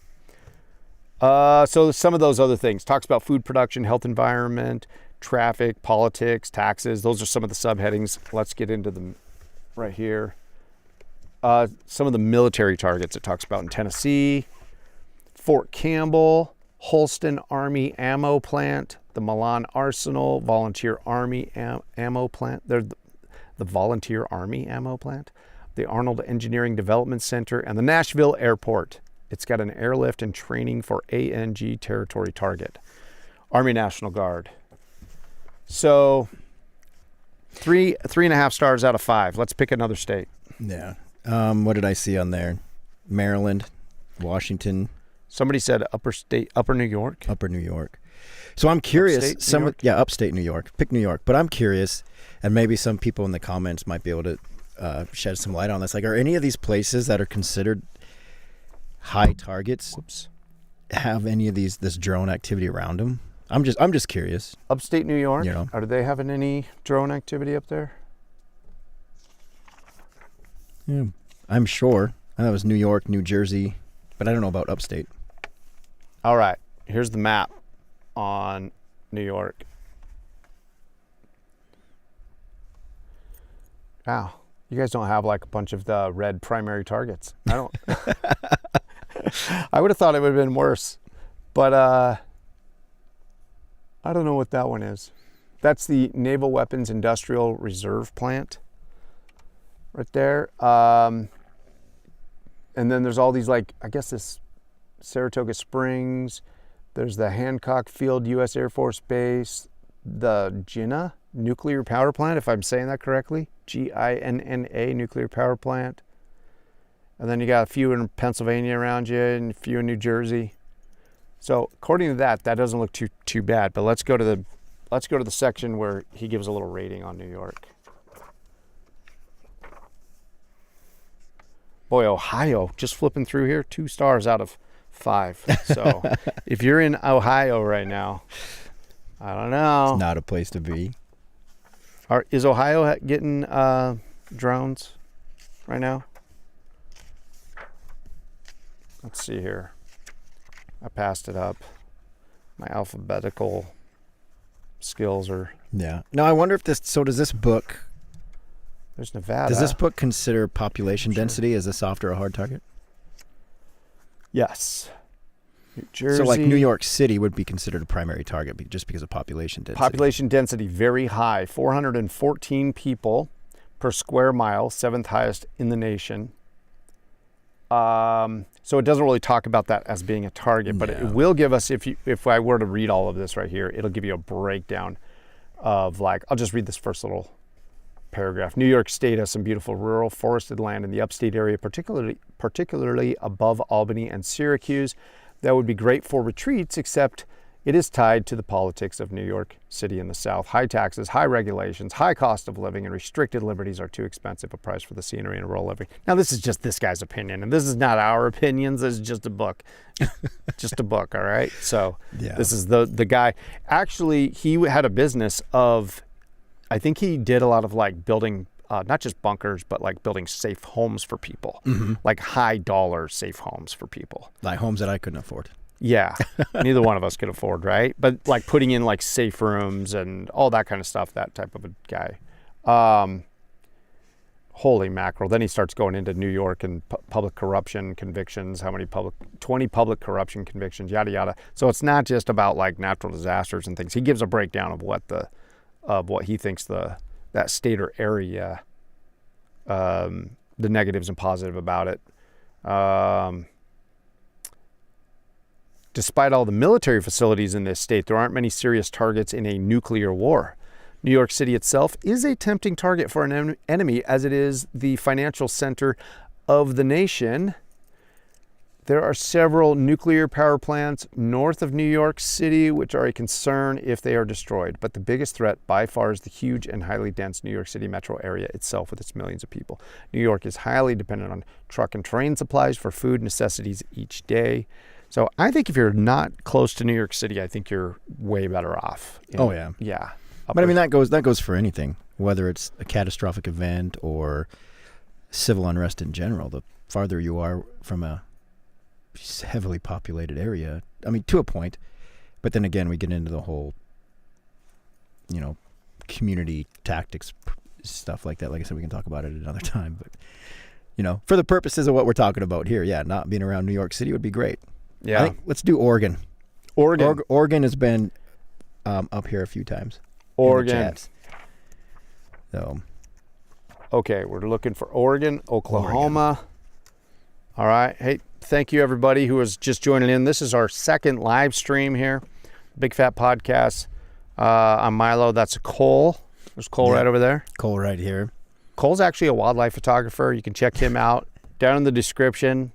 so some of those other things talks about food production, health, environment, traffic, politics, taxes. Those are some of the subheadings. Let's get into them right here. Some of the military targets it talks about in Tennessee: Fort Campbell, Holston Army Ammo Plant, the Milan Arsenal, Volunteer Army Ammo Plant. They're the Volunteer Army Ammo Plant, the Arnold Engineering Development Center, and the Nashville Airport. It's got an airlift and training for ANG territory target. Army National Guard. So 3.5 stars out of 5. Let's pick another state. Yeah. What did I see on there? Maryland, Washington. Somebody said Upper New York. Upper New York. So I'm curious. Upstate New York. Pick New York. But I'm curious, and maybe some people in the comments might be able to shed some light on this. Like, are any of these places that are considered high targets have any of this drone activity around them? I'm just curious. Upstate New York. You know, are they having any drone activity up there? Yeah, I'm sure. I know it was New York, New Jersey, but I don't know about upstate. All right, here's the map on New York. Wow, you guys don't have like a bunch of the red primary targets. I don't. I would have thought it would have been worse, but I don't know what that one is. That's the Naval Weapons Industrial Reserve Plant right there. And then there's all these, like, I guess this Saratoga Springs. There's the Hancock Field U.S. Air Force Base, the Ginna Nuclear Power Plant, if I'm saying that correctly. Ginna Nuclear Power Plant. And then you got a few in Pennsylvania around you and a few in New Jersey. So according to that doesn't look too bad. But let's go to the section where he gives a little rating on New York. Boy, Ohio, just flipping through here, 2 stars out of 5. So if you're in Ohio right now, I don't know. It's not a place to be. Is Ohio getting drones right now? Let's see here. I passed it up. My alphabetical skills are. Yeah. Now I wonder if this. So does this book? There's Nevada. Does this book consider population density as a soft or a hard target? Yes. New Jersey. So like New York City would be considered a primary target just because of population density. Population density very high. 414 people per square mile, 7th highest in the nation. So it doesn't really talk about that as being a target, but it will give us, if I were to read all of this right here, it'll give you a breakdown of like, I'll just read this first little paragraph. New York State has some beautiful rural forested land in the upstate area, particularly above Albany and Syracuse. That would be great for retreats, except it is tied to the politics of New York City in the South. High taxes, high regulations, high cost of living, and restricted liberties are too expensive a price for the scenery and rural living. Now, this is just this guy's opinion, and this is not our opinions. This is just a book. Just a book, all right? So This is the guy. Actually, he had a business of, I think he did a lot of like building, not just bunkers, but like building safe homes for people, like high dollar safe homes for people. Like homes that I couldn't afford. Yeah, neither one of us could afford, right? But like putting in like safe rooms and all that kind of stuff, that type of a guy. Holy mackerel. Then he starts going into New York and public corruption convictions, 20 public corruption convictions, yada, yada. So it's not just about like natural disasters and things. He gives a breakdown of what he thinks that state or area, the negatives and positive about it. Despite all the military facilities in this state, there aren't many serious targets in a nuclear war. New York City itself is a tempting target for an enemy, as it is the financial center of the nation. There are several nuclear power plants north of New York City, which are a concern if they are destroyed. But the biggest threat by far is the huge and highly dense New York City metro area itself with its millions of people. New York is highly dependent on truck and train supplies for food necessities each day. So I think if you're not close to New York City, I think you're way better off. Yeah. But I mean, that goes for anything, whether it's a catastrophic event or civil unrest in general. The farther you are from a heavily populated area, I mean, to a point, but then again, we get into the whole, community tactics stuff like that. Like I said, we can talk about it another time, but for the purposes of what we're talking about here, not being around New York City would be great. Yeah. I think let's do Oregon. Oregon has been up here a few times. Oregon. So. Okay, we're looking for Oregon, Oklahoma. All right. Hey, thank you everybody who is just joining in. This is our second live stream here. Big Fat Podcast. I'm Milo. That's Cole. There's Cole right over there. Cole right here. Cole's actually a wildlife photographer. You can check him out. Down in the description,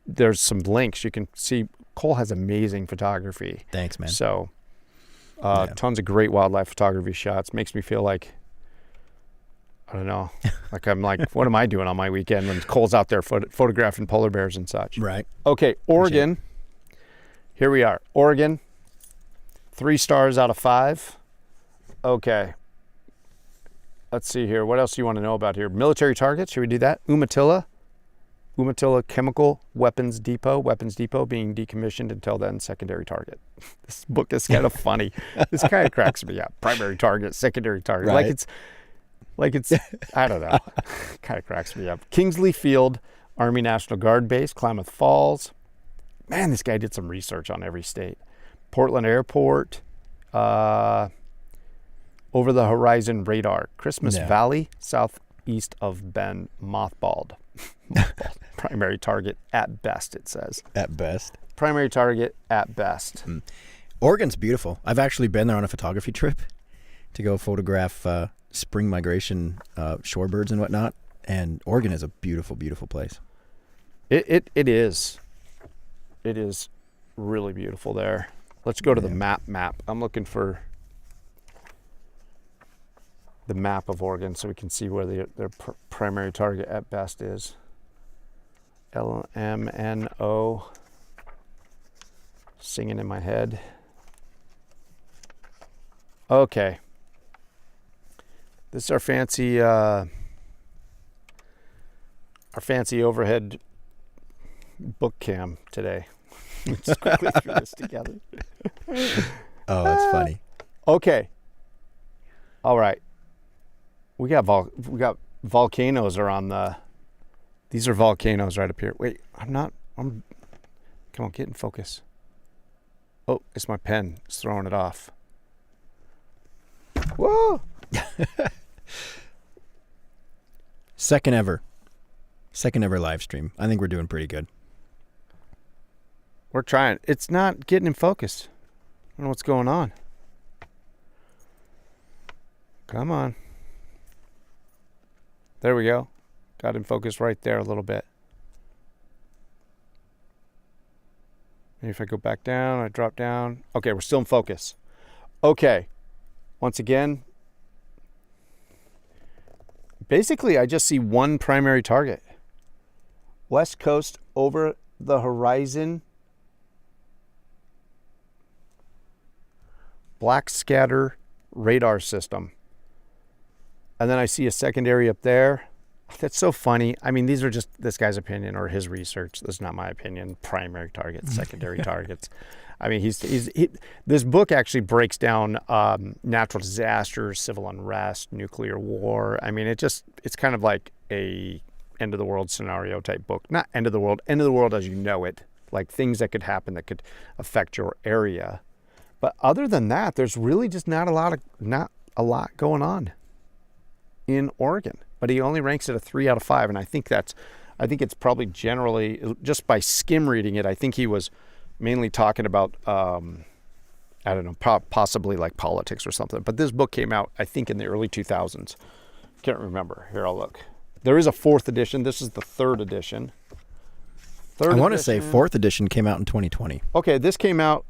there's some links. You can see Cole has amazing photography. Thanks, man. So tons of great wildlife photography shots. Makes me feel like, I don't know, like I'm like, what am I doing on my weekend when Cole's out there photographing polar bears and such? Right. Okay, Oregon. Here we are. Oregon, 3 stars out of 5. Okay. Let's see here. What else do you want to know about here? Military targets. Should we do that? Umatilla Chemical Weapons Depot being decommissioned until then, secondary target. This book is kind of funny. This kind of cracks me up. Primary target, secondary target. Right. Like it's I don't know. Kind of cracks me up. Kingsley Field, Army National Guard Base, Klamath Falls. Man, this guy did some research on every state. Portland Airport, Over the Horizon Radar, Christmas Valley, southeast of Bend, mothballed. Primary target at best, it says. At best. Primary target at best. Oregon's beautiful. I've actually been there on a photography trip to go photograph spring migration shorebirds and whatnot. And Oregon is a beautiful, beautiful place. It is. It is really beautiful there. Let's go to the map. I'm looking for the map of Oregon so we can see where their primary target at best is. LMNO. Singing in my head. Okay. This is our fancy overhead book cam today. Let's quickly through this together. Oh, that's funny. Okay. All right. We got volcanoes are on the. These are volcanoes right up here. Wait, come on, get in focus. Oh, it's my pen. It's throwing it off. Whoa! Second ever live stream. I think we're doing pretty good. We're trying. It's not getting in focus. I don't know what's going on. Come on. There we go. Got in focus right there a little bit. Maybe if I go back down, I drop down. Okay, we're still in focus. Okay. Once again, basically I just see one primary target. West Coast over the horizon. Black scatter radar system. And then I see a secondary up there. That's so funny. I mean, these are just this guy's opinion or his research. This is not my opinion. Primary targets, secondary targets. I mean, this book actually breaks down natural disasters, civil unrest, nuclear war. I mean, it's kind of like a end of the world scenario type book. Not end of the world as you know it, like things that could happen that could affect your area. But other than that, there's really just not a lot going on in Oregon. But he only ranks it a 3 out of 5, and I think it's probably generally, just by skim reading it, I think he was mainly talking about I don't know, possibly like politics or something. But this book came out, I think, in the early 2000s. Can't remember. Here, I'll look. There is a 4th edition. This is the 3rd edition. I want to say 4th edition came out in 2020. Okay, this came out,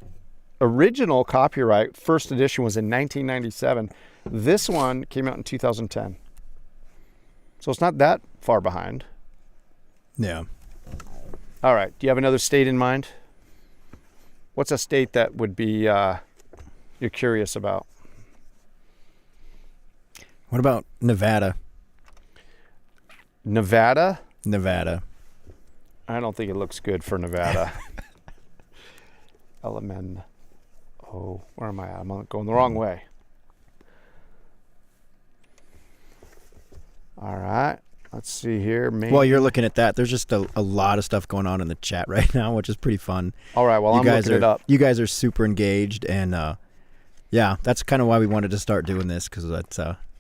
original copyright, 1st edition was in 1997. This one came out in 2010. So it's not that far behind. Yeah. All right. Do you have another state in mind? What's a state that would be you're curious about? What about Nevada? Nevada? Nevada. I don't think it looks good for Nevada. Element. Oh, where am I at? I'm going the wrong way. All right. Let's see here. While you're looking at that, there's just a lot of stuff going on in the chat right now, which is pretty fun. All right. Well, I'm looking it up. You guys are super engaged, and yeah, that's kind of why we wanted to start doing this, because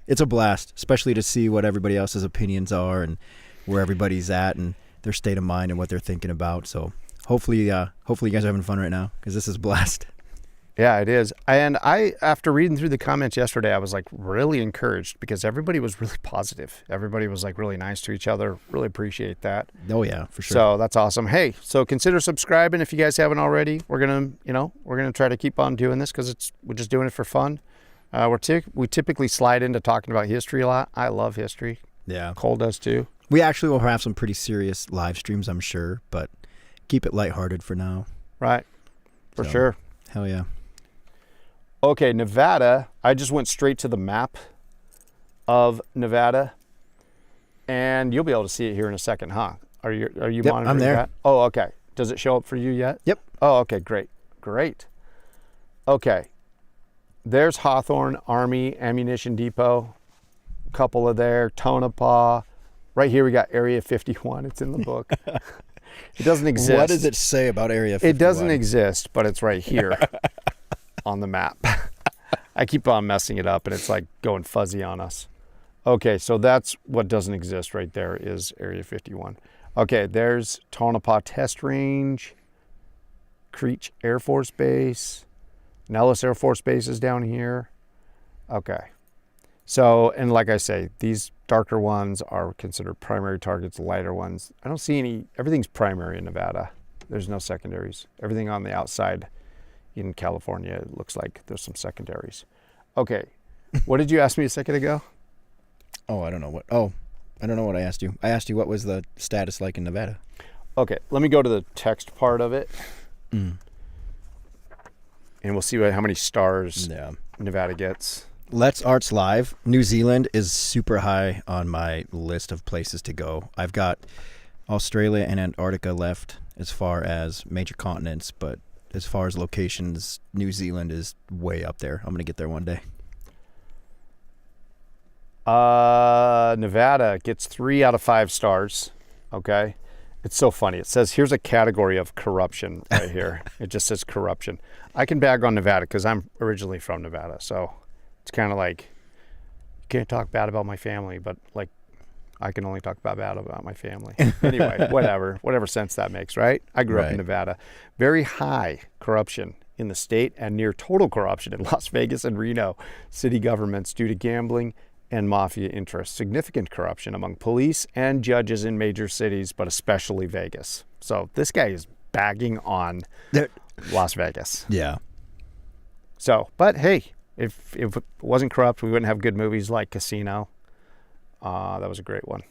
it's a blast, especially to see what everybody else's opinions are and where everybody's at and their state of mind and what they're thinking about. So hopefully you guys are having fun right now, because this is a blast. Yeah, it is. And after reading through the comments yesterday, I was like really encouraged, because everybody was really positive. Everybody was like really nice to each other. Really appreciate that. Oh yeah, for sure. So that's awesome. Hey, so consider subscribing if you guys haven't already. We're gonna try to keep on doing this, because we're just doing it for fun. We typically slide into talking about history a lot. I love history. Yeah. Cole does too. We actually will have some pretty serious live streams, I'm sure, but keep it lighthearted for now. Right. For sure. Hell yeah. Okay, Nevada. I just went straight to the map of Nevada, and you'll be able to see it here in a second, huh? Are you monitoring I'm there. that? Oh, okay. Does it show up for you yet? Yep. Oh, okay, great. Okay. There's Hawthorne Army Ammunition Depot. A couple of there. Tonopah. Right here we got Area 51. It's in the book. It doesn't exist. What does it say about Area 51? It doesn't exist, but it's right here on the map. I keep on messing it up, and it's like going fuzzy on us. Okay, so that's what doesn't exist right there, is Area 51. Okay, there's Tonopah Test Range, Creech Air Force Base, Nellis Air Force Base is down here. Okay. So, and like I say, these darker ones are considered primary targets, lighter ones. I don't see any, everything's primary in Nevada. There's no secondaries. Everything on the outside in California, it looks like there's some secondaries. Okay. What did you ask me a second ago? I don't know what I asked you. I asked you what was the status like in Nevada. Okay, let me go to the text part of it. And we'll see how many stars Nevada gets. Let's Arts Live. New Zealand is super high on my list of places to go. I've got Australia and Antarctica left, as far as major continents, but as far as locations, New Zealand is way up there. I'm going to get there one day. Nevada gets 3 out of 5 stars. Okay. It's so funny. It says, here's a category of corruption right here. It just says corruption. I can bag on Nevada because I'm originally from Nevada. So it's kind of like, you can't talk bad about my family, but like, I can only talk bad about my family. Anyway, whatever sense that makes, right? I grew up in Nevada. Very high corruption in the state and near total corruption in Las Vegas and Reno city governments due to gambling and mafia interests. Significant corruption among police and judges in major cities, but especially Vegas. So this guy is bagging on Las Vegas. Yeah. So, but hey, if it wasn't corrupt, we wouldn't have good movies like Casino. That was a great one.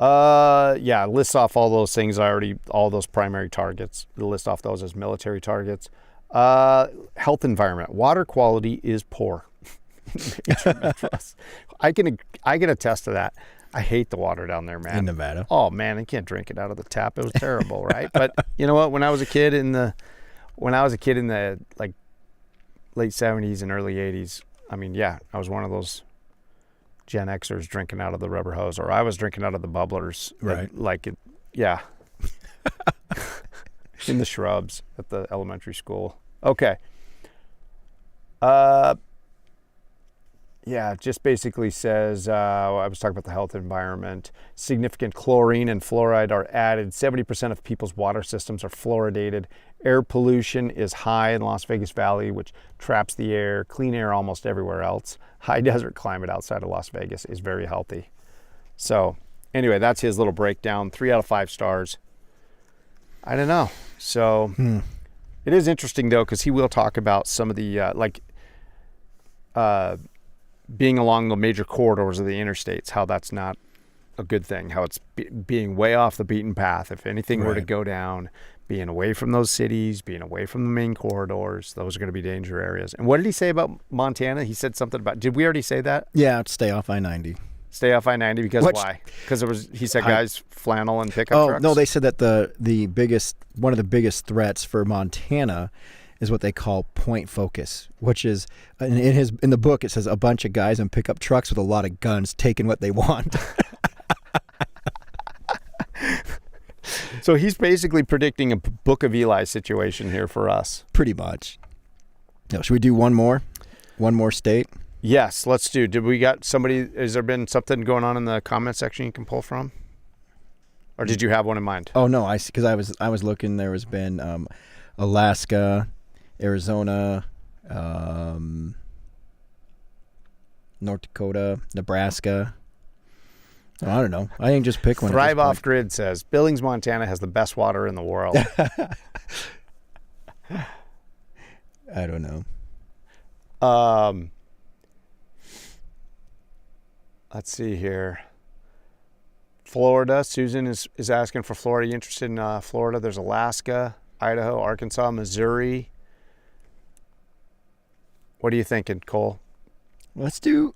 Yeah, lists off all those things all those primary targets. List off those as military targets. Health environment. Water quality is poor. I can attest to that. I hate the water down there, man. In Nevada. Oh man, I can't drink it out of the tap. It was terrible, right? But you know what? When I was a kid in the like late 70s and early 80s, I mean, yeah, I was one of those Gen Xers drinking out of the rubber hose, or I was drinking out of the bubblers. Right. Yeah. In the shrubs at the elementary school. Okay. Yeah, it just basically says, I was talking about the health environment. Significant chlorine and fluoride are added. 70% of people's water systems are fluoridated. Air pollution is high in Las Vegas Valley, which traps the air. Clean air almost everywhere else. High desert climate outside of Las Vegas is very healthy. So anyway, that's his little breakdown. 3 out of 5 stars. I don't know. So it is interesting, though, because he will talk about some of the, being along the major corridors of the interstates, how that's not a good thing, how it's being way off the beaten path. If anything were to go down, being away from those cities, being away from the main corridors, those are going to be danger areas. And what did he say about Montana? He said something about, did we already say that? Yeah, stay off I-90. Stay off I-90 because why? Because he said guys flannel and pickup trucks? No, they said that one of the biggest threats for Montana is what they call point focus, which is in the book it says a bunch of guys in pickup trucks with a lot of guns taking what they want. So he's basically predicting a Book of Eli situation here for us. Pretty much. Now, should we do one more state? Yes, let's do. Did we got somebody? Has there been something going on in the comment section you can pull from, or did you have one in mind? Oh no, I see. Because I was looking. There has been Alaska, Arizona, North Dakota, Nebraska. Oh, I don't know. I think just pick one. Thrive Off Grid says Billings, Montana has the best water in the world. I don't know. Let's see here. Florida. Susan is asking for Florida. You interested in Florida? There's Alaska, Idaho, Arkansas, Missouri. What are you thinking, Cole? Let's do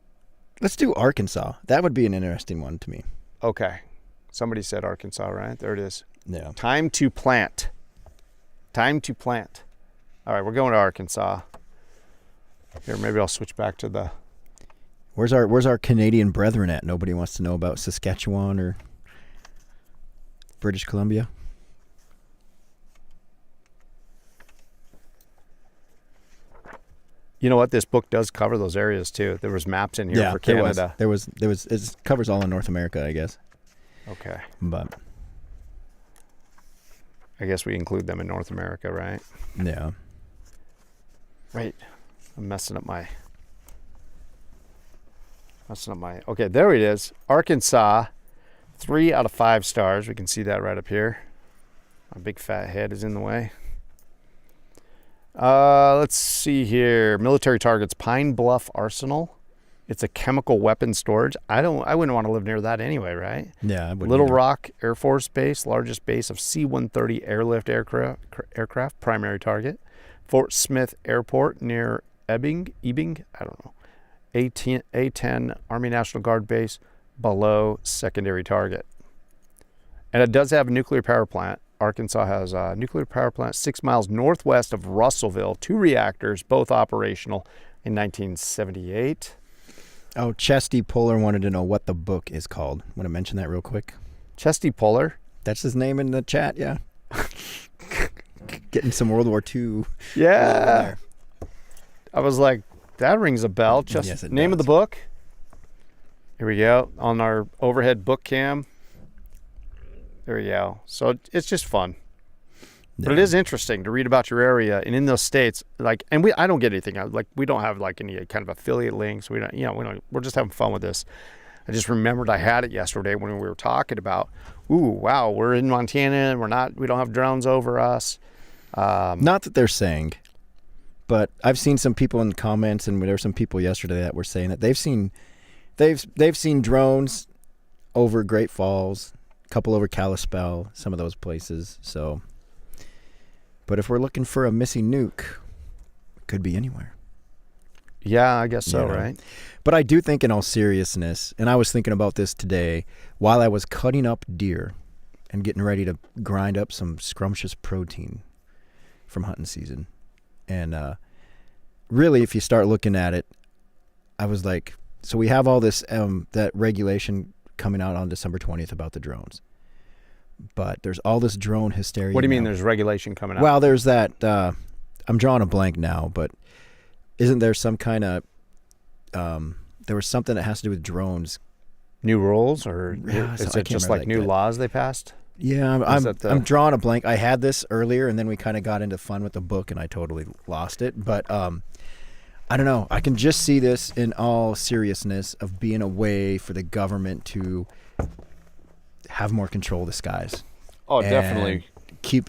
Arkansas. That would be an interesting one to me. Okay. Somebody said Arkansas, right? There it is. Yeah. Time to plant. Time to plant. All right, we're going to Arkansas. Here, maybe I'll switch back to the... Where's our Canadian brethren at? Nobody wants to know about Saskatchewan or British Columbia? You know what? This book does cover those areas too. There was maps in here for Canada. There was. It covers all of North America, I guess. Okay. But I guess we include them in North America, right? Yeah. Wait, I'm messing up my. Okay, there it is. Arkansas, 3 out of 5 stars. We can see that right up here. My big fat head is in the way. Let's see here. Military targets: Pine Bluff Arsenal. It's a chemical weapon storage. I wouldn't want to live near that anyway, right? Yeah, I wouldn't Little either. Rock Air Force Base, largest base of C-130 airlift aircraft, primary target. Fort Smith Airport near Ebing, I don't know. A-10 Army National Guard base, below secondary target. And it does have a nuclear power plant. Arkansas has a nuclear power plant 6 miles northwest of Russellville, 2 reactors, both operational in 1978. Oh, Chesty Puller wanted to know what the book is called. Want to mention that real quick? Chesty Puller? That's his name in the chat, yeah. Getting some World War II. Yeah. I was like, that rings a bell. Just Yes, it name of does. the book. Here we go on our overhead book cam. There we go. So it's just fun. But it is interesting to read about your area and in those states, like, and I don't get anything. Like, we don't have like any kind of affiliate links. We don't, we're just having fun with this. I just remembered I had it yesterday when we were talking about, wow, we're in Montana and we don't have drones over us. Not that they're saying, but I've seen some people in the comments, and there were some people yesterday that were saying that they've seen drones over Great Falls, a couple over Kalispell, some of those places. So, but if we're looking for a missing nuke, it could be anywhere. Yeah, I guess so, You know? right? But I do think, in all seriousness, and I was thinking about this today while I was cutting up deer and getting ready to grind up some scrumptious protein from hunting season. And really, if you start looking at it, I was like, so we have all this, that regulation coming out on December 20th about the drones. But there's all this drone hysteria. What do you mean now. there's regulation coming out? Well, there's that, I'm drawing a blank now, but isn't there some kind of, there was something that has to do with drones. New rules, or Yeah, is I it can't just remember like that new good. laws they passed? Yeah, Is that the- I'm drawing a blank. I had this earlier, and then we kind of got into fun with the book, and I totally lost it. But I don't know. I can just see this in all seriousness of being a way for the government to have more control of the skies. Oh, and definitely.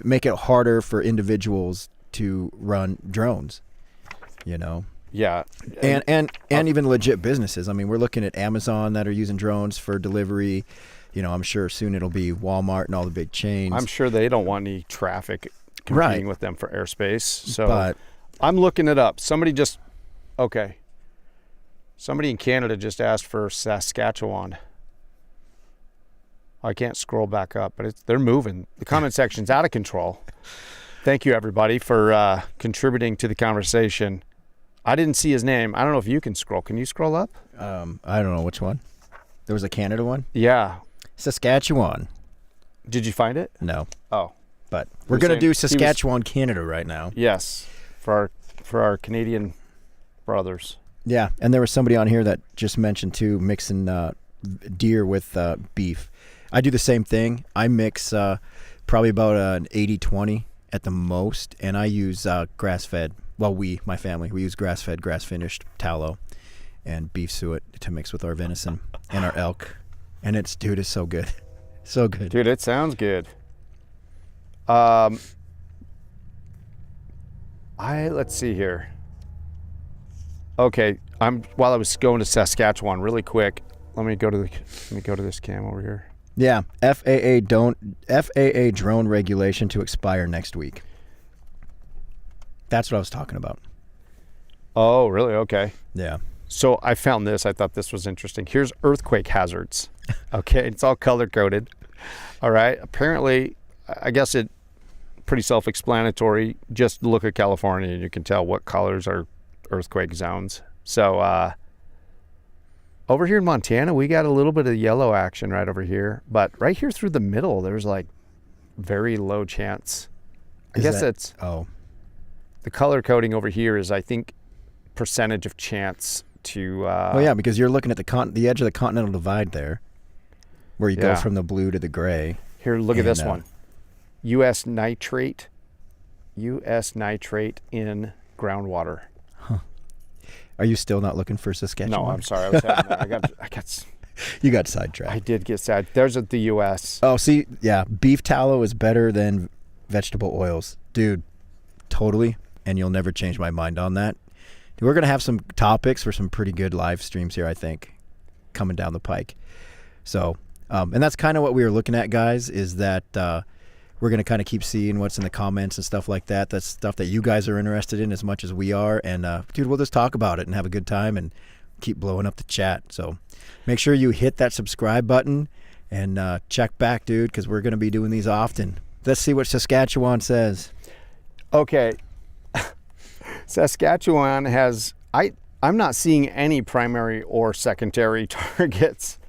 make it harder for individuals to run drones. You know. Yeah. And even legit businesses. I mean, we're looking at Amazon that are using drones for delivery. You know, I'm sure soon it'll be Walmart and all the big chains. I'm sure they don't want any traffic competing Right. with them for airspace. So But I'm looking it up. Somebody in Canada just asked for Saskatchewan. I can't scroll back up, but they're moving. The comment section's out of control. Thank you, everybody, for contributing to the conversation. I didn't see his name. I don't know if you can scroll. Can you scroll up? I don't know which one. There was a Canada one. Yeah. Saskatchewan. Did you find it? No. Oh, But He we're was going to saying- do he was- Saskatchewan, Canada right now. yes. For our Canadian brothers. Yeah. And there was somebody on here that just mentioned, too, mixing deer with beef. I do the same thing. I mix probably about an 80-20 at the most, and I use grass-fed. Well, my family, we use grass-fed, grass-finished tallow and beef suet to mix with our venison and our elk. And it's so good. So good. Dude, it sounds good. Let's see here. Okay, while I was going to Saskatchewan really quick, let me go to this cam over here. Yeah, FAA drone regulation to expire next week. That's what I was talking about. Oh, really? Okay. Yeah. So I found this. I thought this was interesting. Here's earthquake hazards. Okay, it's all color coded. All right. Apparently, I guess it pretty self-explanatory. Just look at California and you can tell what colors are earthquake zones. So over here in Montana, we got a little bit of yellow action right over here, but right here through the middle, there's like very low chance. I guess it's the color coding over here is, I think, percentage of chance to. Well, yeah, because you're looking at the edge of the continental divide there, where you go Yeah. from the blue to the gray. Here, look at this And, one. U.S. nitrate in groundwater. Are you still not looking for Saskatchewan? No, I'm sorry. I was having that. You got sidetracked. I did get sad. There's the U.S. Oh, see, yeah, beef tallow is better than vegetable oils. Dude, totally. And you'll never change my mind on that. We're going to have some topics for some pretty good live streams here, I think, coming down the pike. So, and that's kind of what we were looking at, guys, is that we're going to kind of keep seeing what's in the comments and stuff like that. That's stuff that you guys are interested in as much as we are. And, dude, we'll just talk about it and have a good time and keep blowing up the chat. So make sure you hit that subscribe button And check back, dude, because we're going to be doing these often. Let's see what Saskatchewan says. Okay. Saskatchewan has, I'm not seeing any primary or secondary targets,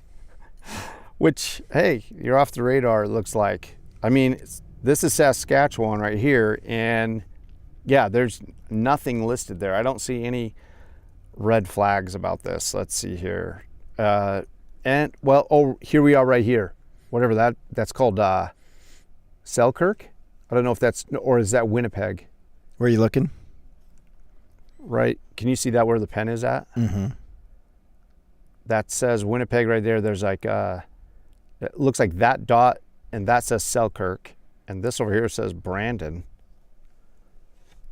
which, hey, you're off the radar, it looks like. I mean, this is Saskatchewan right here, and yeah, there's nothing listed there. I don't see any red flags about this. Let's see here. And well, oh, here we are right here. Whatever that's called Selkirk. I don't know if that's, or is that Winnipeg? Where are you looking? Right. Can you see that where the pen is at? Mm-hmm. That says Winnipeg right there. There's like, it looks like that dot, and that says Selkirk. And this over here says Brandon.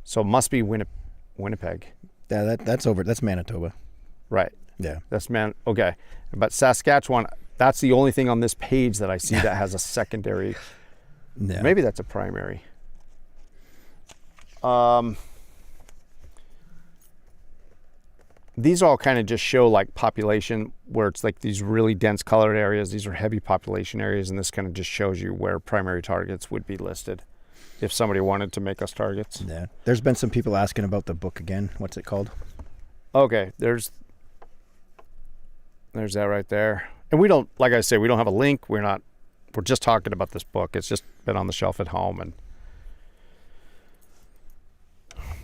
So it must be Winnipeg. Yeah, that's Manitoba. Right. Yeah. Okay. But Saskatchewan, that's the only thing on this page that I see that has a secondary. Yeah. Maybe that's a primary. These all kind of just show like population, where it's like these really dense colored areas. These are heavy population areas, and this kind of just shows you where primary targets would be listed if somebody wanted to make us targets. Yeah. There's been some people asking about the book again. What's it called? Okay, there's that right there. And we don't, like I say, we don't have a link. We're just talking about this book. It's just been on the shelf at home, and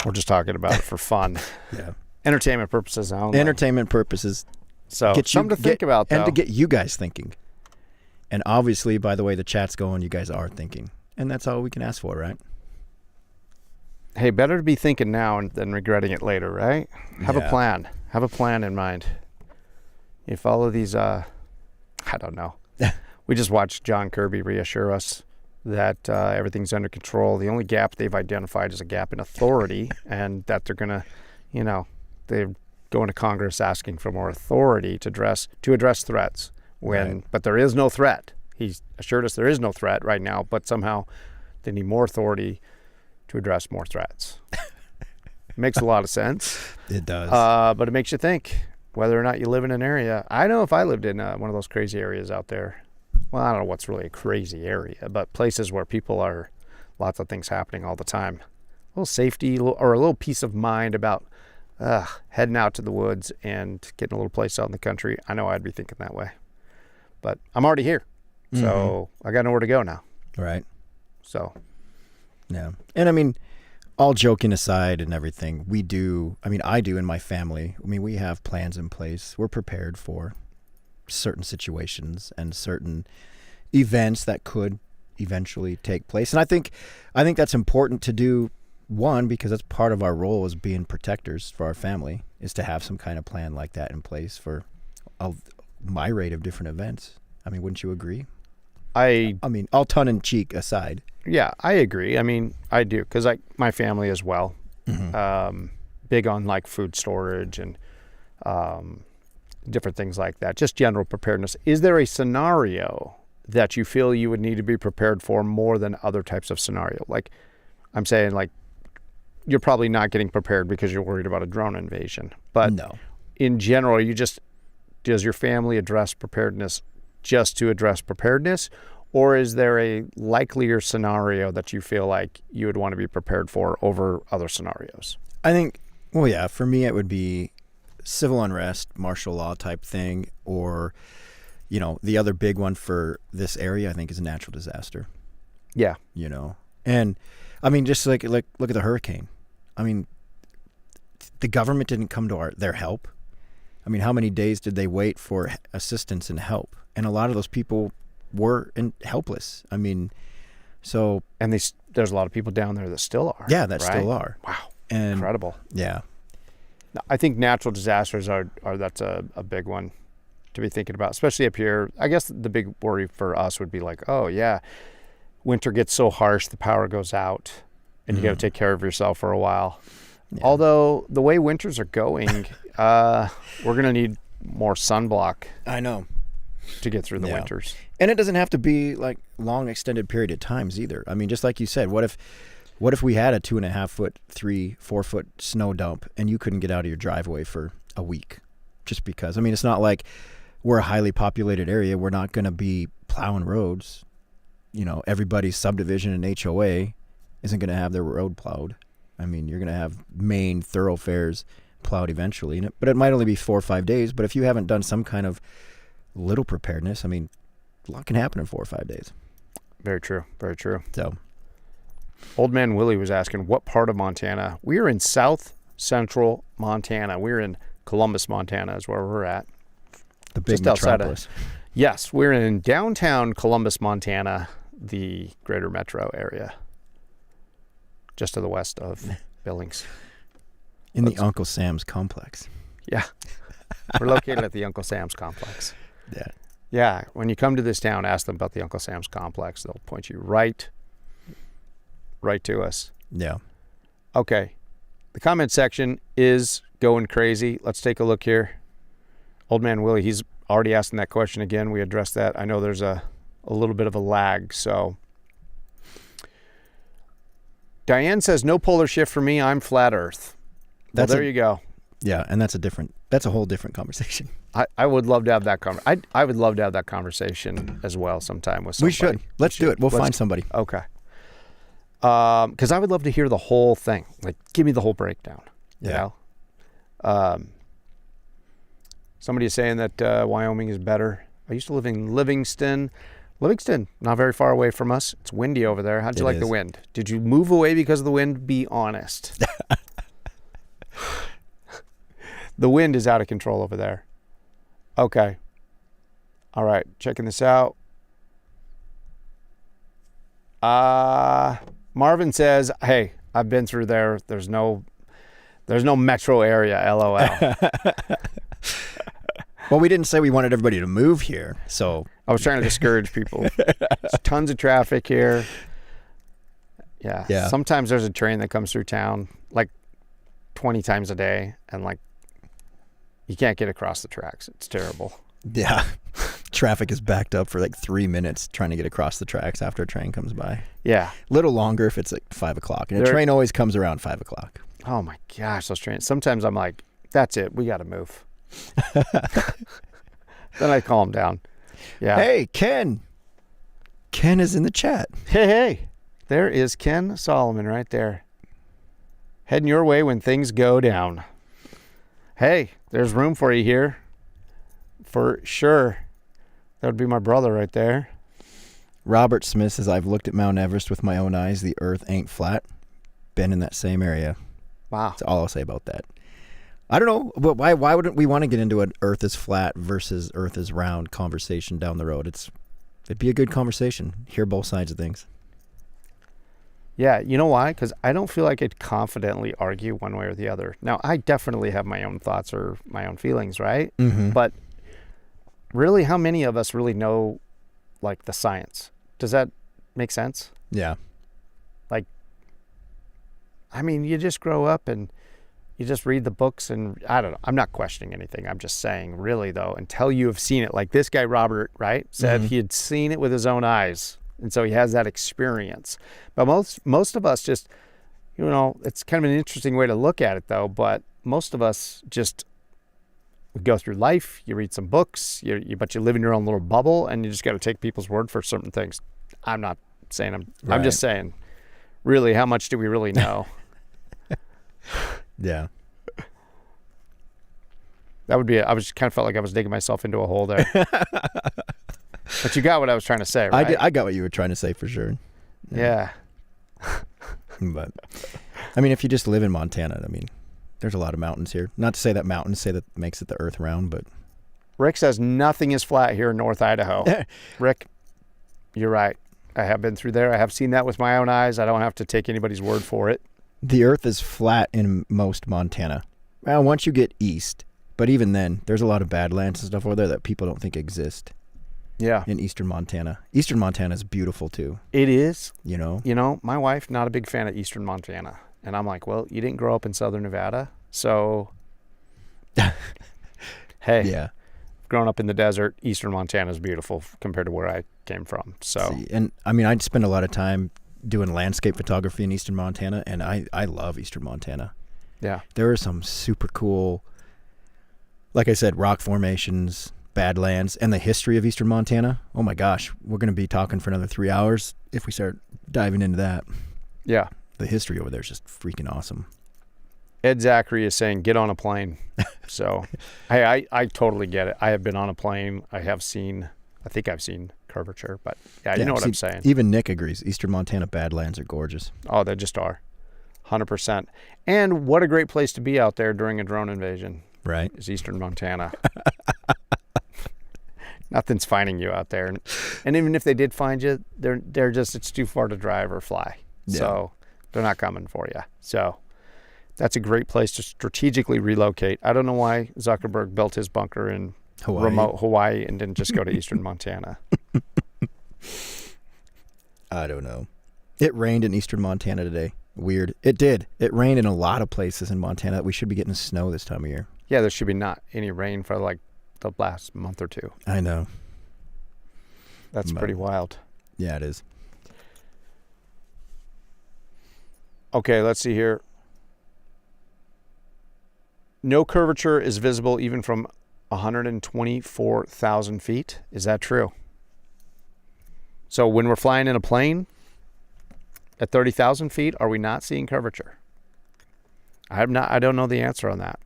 we're just talking about it for fun. Yeah. Entertainment purposes only. Entertainment purposes. So something to think about, though. And to get you guys thinking. And obviously, by the way the chat's going, you guys are thinking. And that's all we can ask for, right? Hey, better to be thinking now than regretting it later, right? Have a plan. Have a plan in mind. You follow these, I don't know. We just watched John Kirby reassure us that everything's under control. The only gap they've identified is a gap in authority, and that they're going to, they're going to Congress asking for more authority to address threats. But there is no threat. He's assured us there is no threat right now, but somehow they need more authority to address more threats. Makes a lot of sense. It does. But it makes you think whether or not you live in an area. I know if I lived in one of those crazy areas out there, well, I don't know what's really a crazy area, but places where people are, lots of things happening all the time. A little safety or a little peace of mind about heading out to the woods and getting a little place out in the country. I know I'd be thinking that way. But I'm already here. So I got nowhere to go now. Right. So. Yeah. And I mean, all joking aside and everything, I do in my family. I mean, we have plans in place. We're prepared for certain situations and certain events that could eventually take place. And I think that's important to do, one, because that's part of our role as being protectors for our family, is to have some kind of plan like that in place for a myriad of different events. I mean, wouldn't you agree? I mean, all tongue in cheek aside. Yeah, I agree. I mean, I do, because my family as well, big on like food storage and different things like that, just general preparedness. Is there a scenario that you feel you would need to be prepared for more than other types of scenario? Like, I'm saying, like, you're probably not getting prepared because you're worried about a drone invasion. But no. In general, does your family address preparedness just to address preparedness? Or is there a likelier scenario that you feel like you would want to be prepared for over other scenarios? I think, well, yeah, for me it would be civil unrest, martial law type thing, or, the other big one for this area, I think, is a natural disaster. Yeah. And I mean, just like look at the hurricane. I mean, the government didn't come to their help. I mean, how many days did they wait for assistance and help? And a lot of those people were helpless. I mean, so... And there's a lot of people down there that still are. Yeah, that still are. Wow. And incredible. Yeah. I think natural disasters that's a big one to be thinking about, especially up here. I guess the big worry for us would be like, oh, yeah, winter gets so harsh, the power goes out, and you got to take care of yourself for a while. Yeah. Although, the way winters are going, we're going to need more sunblock. I know. To get through the winters. And it doesn't have to be like long extended period of times either. I mean, just like you said, what if we had a 2.5 foot, 3-4 foot snow dump and you couldn't get out of your driveway for a week just because? I mean, it's not like we're a highly populated area. We're not going to be plowing roads, everybody's subdivision and HOA isn't going to have their road plowed. I mean, you're going to have main thoroughfares plowed eventually, but it might only be 4 or 5 days. But if you haven't done some kind of little preparedness, I mean, a lot can happen in 4 or 5 days. Very true. Very true. So, Old Man Willie was asking, what part of Montana? We are in south central Montana. We're in Columbus, Montana is where we're at. the big Just outside metropolis. Yes, we're in downtown Columbus, Montana, the greater metro area, just to the west of Billings. In the Uncle Sam's complex. Yeah. We're located at the Uncle Sam's complex. Yeah. Yeah, when you come to this town, ask them about the Uncle Sam's complex. They'll point you right to us. Yeah. Okay. The comment section is going crazy. Let's take a look here. Old Man Willie, he's already asking that question again. We addressed that. I know there's a little bit of a lag. So Diane says, no polar shift for me. I'm flat Earth. Well, there you go. Yeah, and that's a whole different conversation. I would love to have that I would love to have that conversation as well sometime with somebody. We should. Let's do it. We'll find somebody. Okay. Because I would love to hear the whole thing. Like, give me the whole breakdown. Yeah. You know? Somebody is saying that Wyoming is better. I used to live in Livingston. Livingston, not very far away from us. It's windy over there. How'd you like the wind? Did you move away because of the wind? Be honest. The wind is out of control over there. Okay. All right. Checking this out. Marvin says, hey, I've been through there. There's no metro area, LOL. Well, we didn't say we wanted everybody to move here, so I was trying to discourage people. There's tons of traffic here. Yeah. Sometimes there's a train that comes through town like 20 times a day, and like you can't get across the tracks. It's terrible. yeah. Traffic is backed up for like 3 minutes trying to get across the tracks after a train comes by. Yeah. A little longer if it's like 5 o'clock. And a train always comes around 5 o'clock. Oh my gosh, those trains. Sometimes I'm like, that's it. We got to move. Then I calm down. Yeah. Hey, Ken. Ken is in the chat. Hey. There is Ken Solomon right there. Heading your way when things go down. Hey, there's room for you here. For sure. That would be my brother right there. Robert Smith says, I've looked at Mount Everest with my own eyes. The earth ain't flat. Been in that same area. Wow. That's all I'll say about that. I don't know, but why wouldn't we want to get into an earth is flat versus earth is round conversation down the road? It'd be a good conversation. Hear both sides of things. Yeah, you know why? Because I don't feel like I'd confidently argue one way or the other. Now, I definitely have my own thoughts or my own feelings, right? Mm-hmm. But really, how many of us really know, like, the science? Does that make sense? Yeah. Like, I mean, you just grow up and you just read the books and I don't know. I'm not questioning anything. I'm just saying, really, though, until you have seen it, like this guy, Robert, right, said he had seen it with his own eyes. And so he has that experience. But most of us just, you know, it's kind of an interesting way to look at it, though. But most of us just we go through life. You read some books, but you live in your own little bubble, and you just got to take people's word for certain things. I'm not saying I'm just saying, really, how much do we really know? Yeah. That would be. I was kind of felt like I was digging myself into a hole there. But you got what I was trying to say, right? I got what you were trying to say for sure. Yeah. But I mean, if you just live in Montana, I mean, there's a lot of mountains here. Not to say that mountains say that makes it the earth round, but Rick says nothing is flat here in North Idaho. Rick, you're right. I have been through there. I have seen that with my own eyes. I don't have to take anybody's word for it. The earth is flat in most Montana. Well, once you get east, but even then, there's a lot of badlands and stuff over there that people don't think exist. Yeah. In eastern Montana. Eastern Montana is beautiful too. It is. You know? You know, my wife, not a big fan of eastern Montana. And I'm like, well, you didn't grow up in southern Nevada. So, hey. Yeah. Growing up in the desert, eastern Montana is beautiful compared to where I came from. So. See, and I mean, I spend a lot of time doing landscape photography in eastern Montana, and I love eastern Montana. Yeah. There are some super cool, like I said, rock formations, Badlands and the history of eastern Montana, oh my gosh, we're going to be talking for another 3 hours if we start diving into that. Yeah. The history over there is just freaking awesome. Ed Zachary is saying, get on a plane. So, hey, I totally get it. I have been on a plane. I think I've seen curvature, but you know what I'm saying. Even Nick agrees. Eastern Montana Badlands are gorgeous. Oh, they just are. 100%. And what a great place to be out there during a drone invasion. Right. Is eastern Montana. Nothing's finding you out there. And even if they did find you, they're just, it's too far to drive or fly. Yeah. So they're not coming for you. So that's a great place to strategically relocate. I don't know why Zuckerberg built his bunker in remote Hawaii and didn't just go to eastern Montana. I don't know. It rained in eastern Montana today. Weird. It did. It rained in a lot of places in Montana. We should be getting snow this time of year. Yeah, there should be not any rain for like the last month or two. I know. That's pretty wild. Yeah, it is. Okay, let's see here. No curvature is visible even from 124,000 feet. Is that true? So when we're flying in a plane at 30,000 feet, are we not seeing curvature? I don't know the answer on that.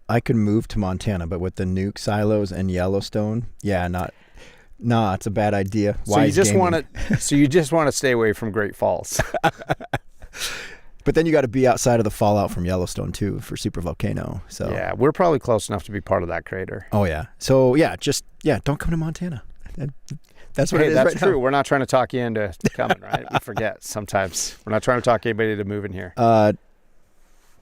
I could move to Montana, but with the nuke silos and Yellowstone, it's a bad idea. So you just want to stay away from Great Falls. But then you got to be outside of the fallout from Yellowstone too for supervolcano. So yeah, we're probably close enough to be part of that crater. Oh yeah. So don't come to Montana. That's what it is. That's right true. now. We're not trying to talk you into coming, right? We forget sometimes. We're not trying to talk anybody to move in here.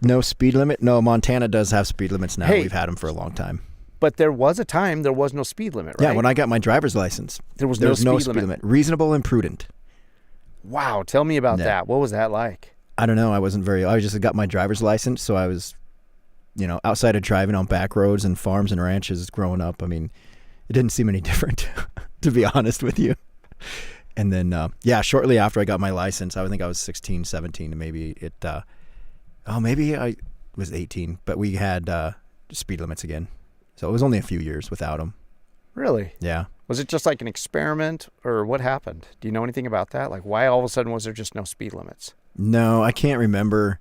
No speed limit. No, Montana does have speed limits now. Hey, we've had them for a long time. But there was a time there was no speed limit, right? Yeah, when I got my driver's license, there was no speed limit. Reasonable and prudent. Wow, tell me about that. What was that like? I don't know. I just got my driver's license, so I was, outside of driving on back roads and farms and ranches growing up. I mean, it didn't seem any different, to be honest with you. And then, shortly after I got my license, I think I was 16, 17, and maybe maybe I was 18, but we had speed limits again. So it was only a few years without them. Really? Yeah. Was it just like an experiment, or what happened? Do you know anything about that? Like, why all of a sudden was there just no speed limits? No, I can't remember.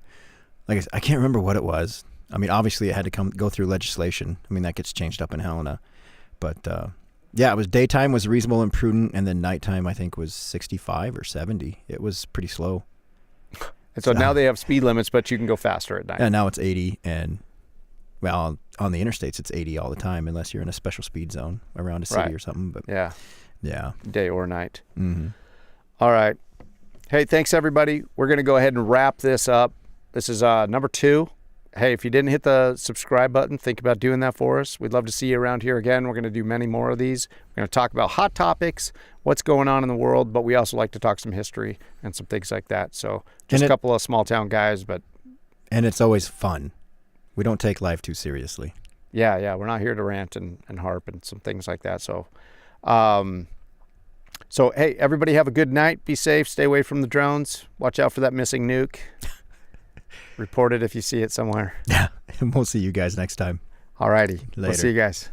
I can't remember what it was. I mean, obviously it had to go through legislation. I mean, that gets changed up in Helena. But it was daytime was reasonable and prudent, and then nighttime I think was 65 or 70. It was pretty slow. And so now they have speed limits, but you can go faster at night. Yeah, now it's 80, and on the interstates it's 80 all the time, unless you're in a special speed zone around a city or something. But yeah, day or night. Mm-hmm. All right. Hey, thanks everybody. We're going to go ahead and wrap this up. This is number 2. Hey, if you didn't hit the subscribe button, think about doing that for us. We'd love to see you around here again. We're going to do many more of these. We're going to talk about hot topics, what's going on in the world, but we also like to talk some history and some things like that. So just a couple of small town guys, and it's always fun. We don't take life too seriously. Yeah. We're not here to rant and harp and some things like that. So, hey, everybody have a good night. Be safe. Stay away from the drones. Watch out for that missing nuke. Report it if you see it somewhere. Yeah, and we'll see you guys next time. All righty. Later. We'll see you guys.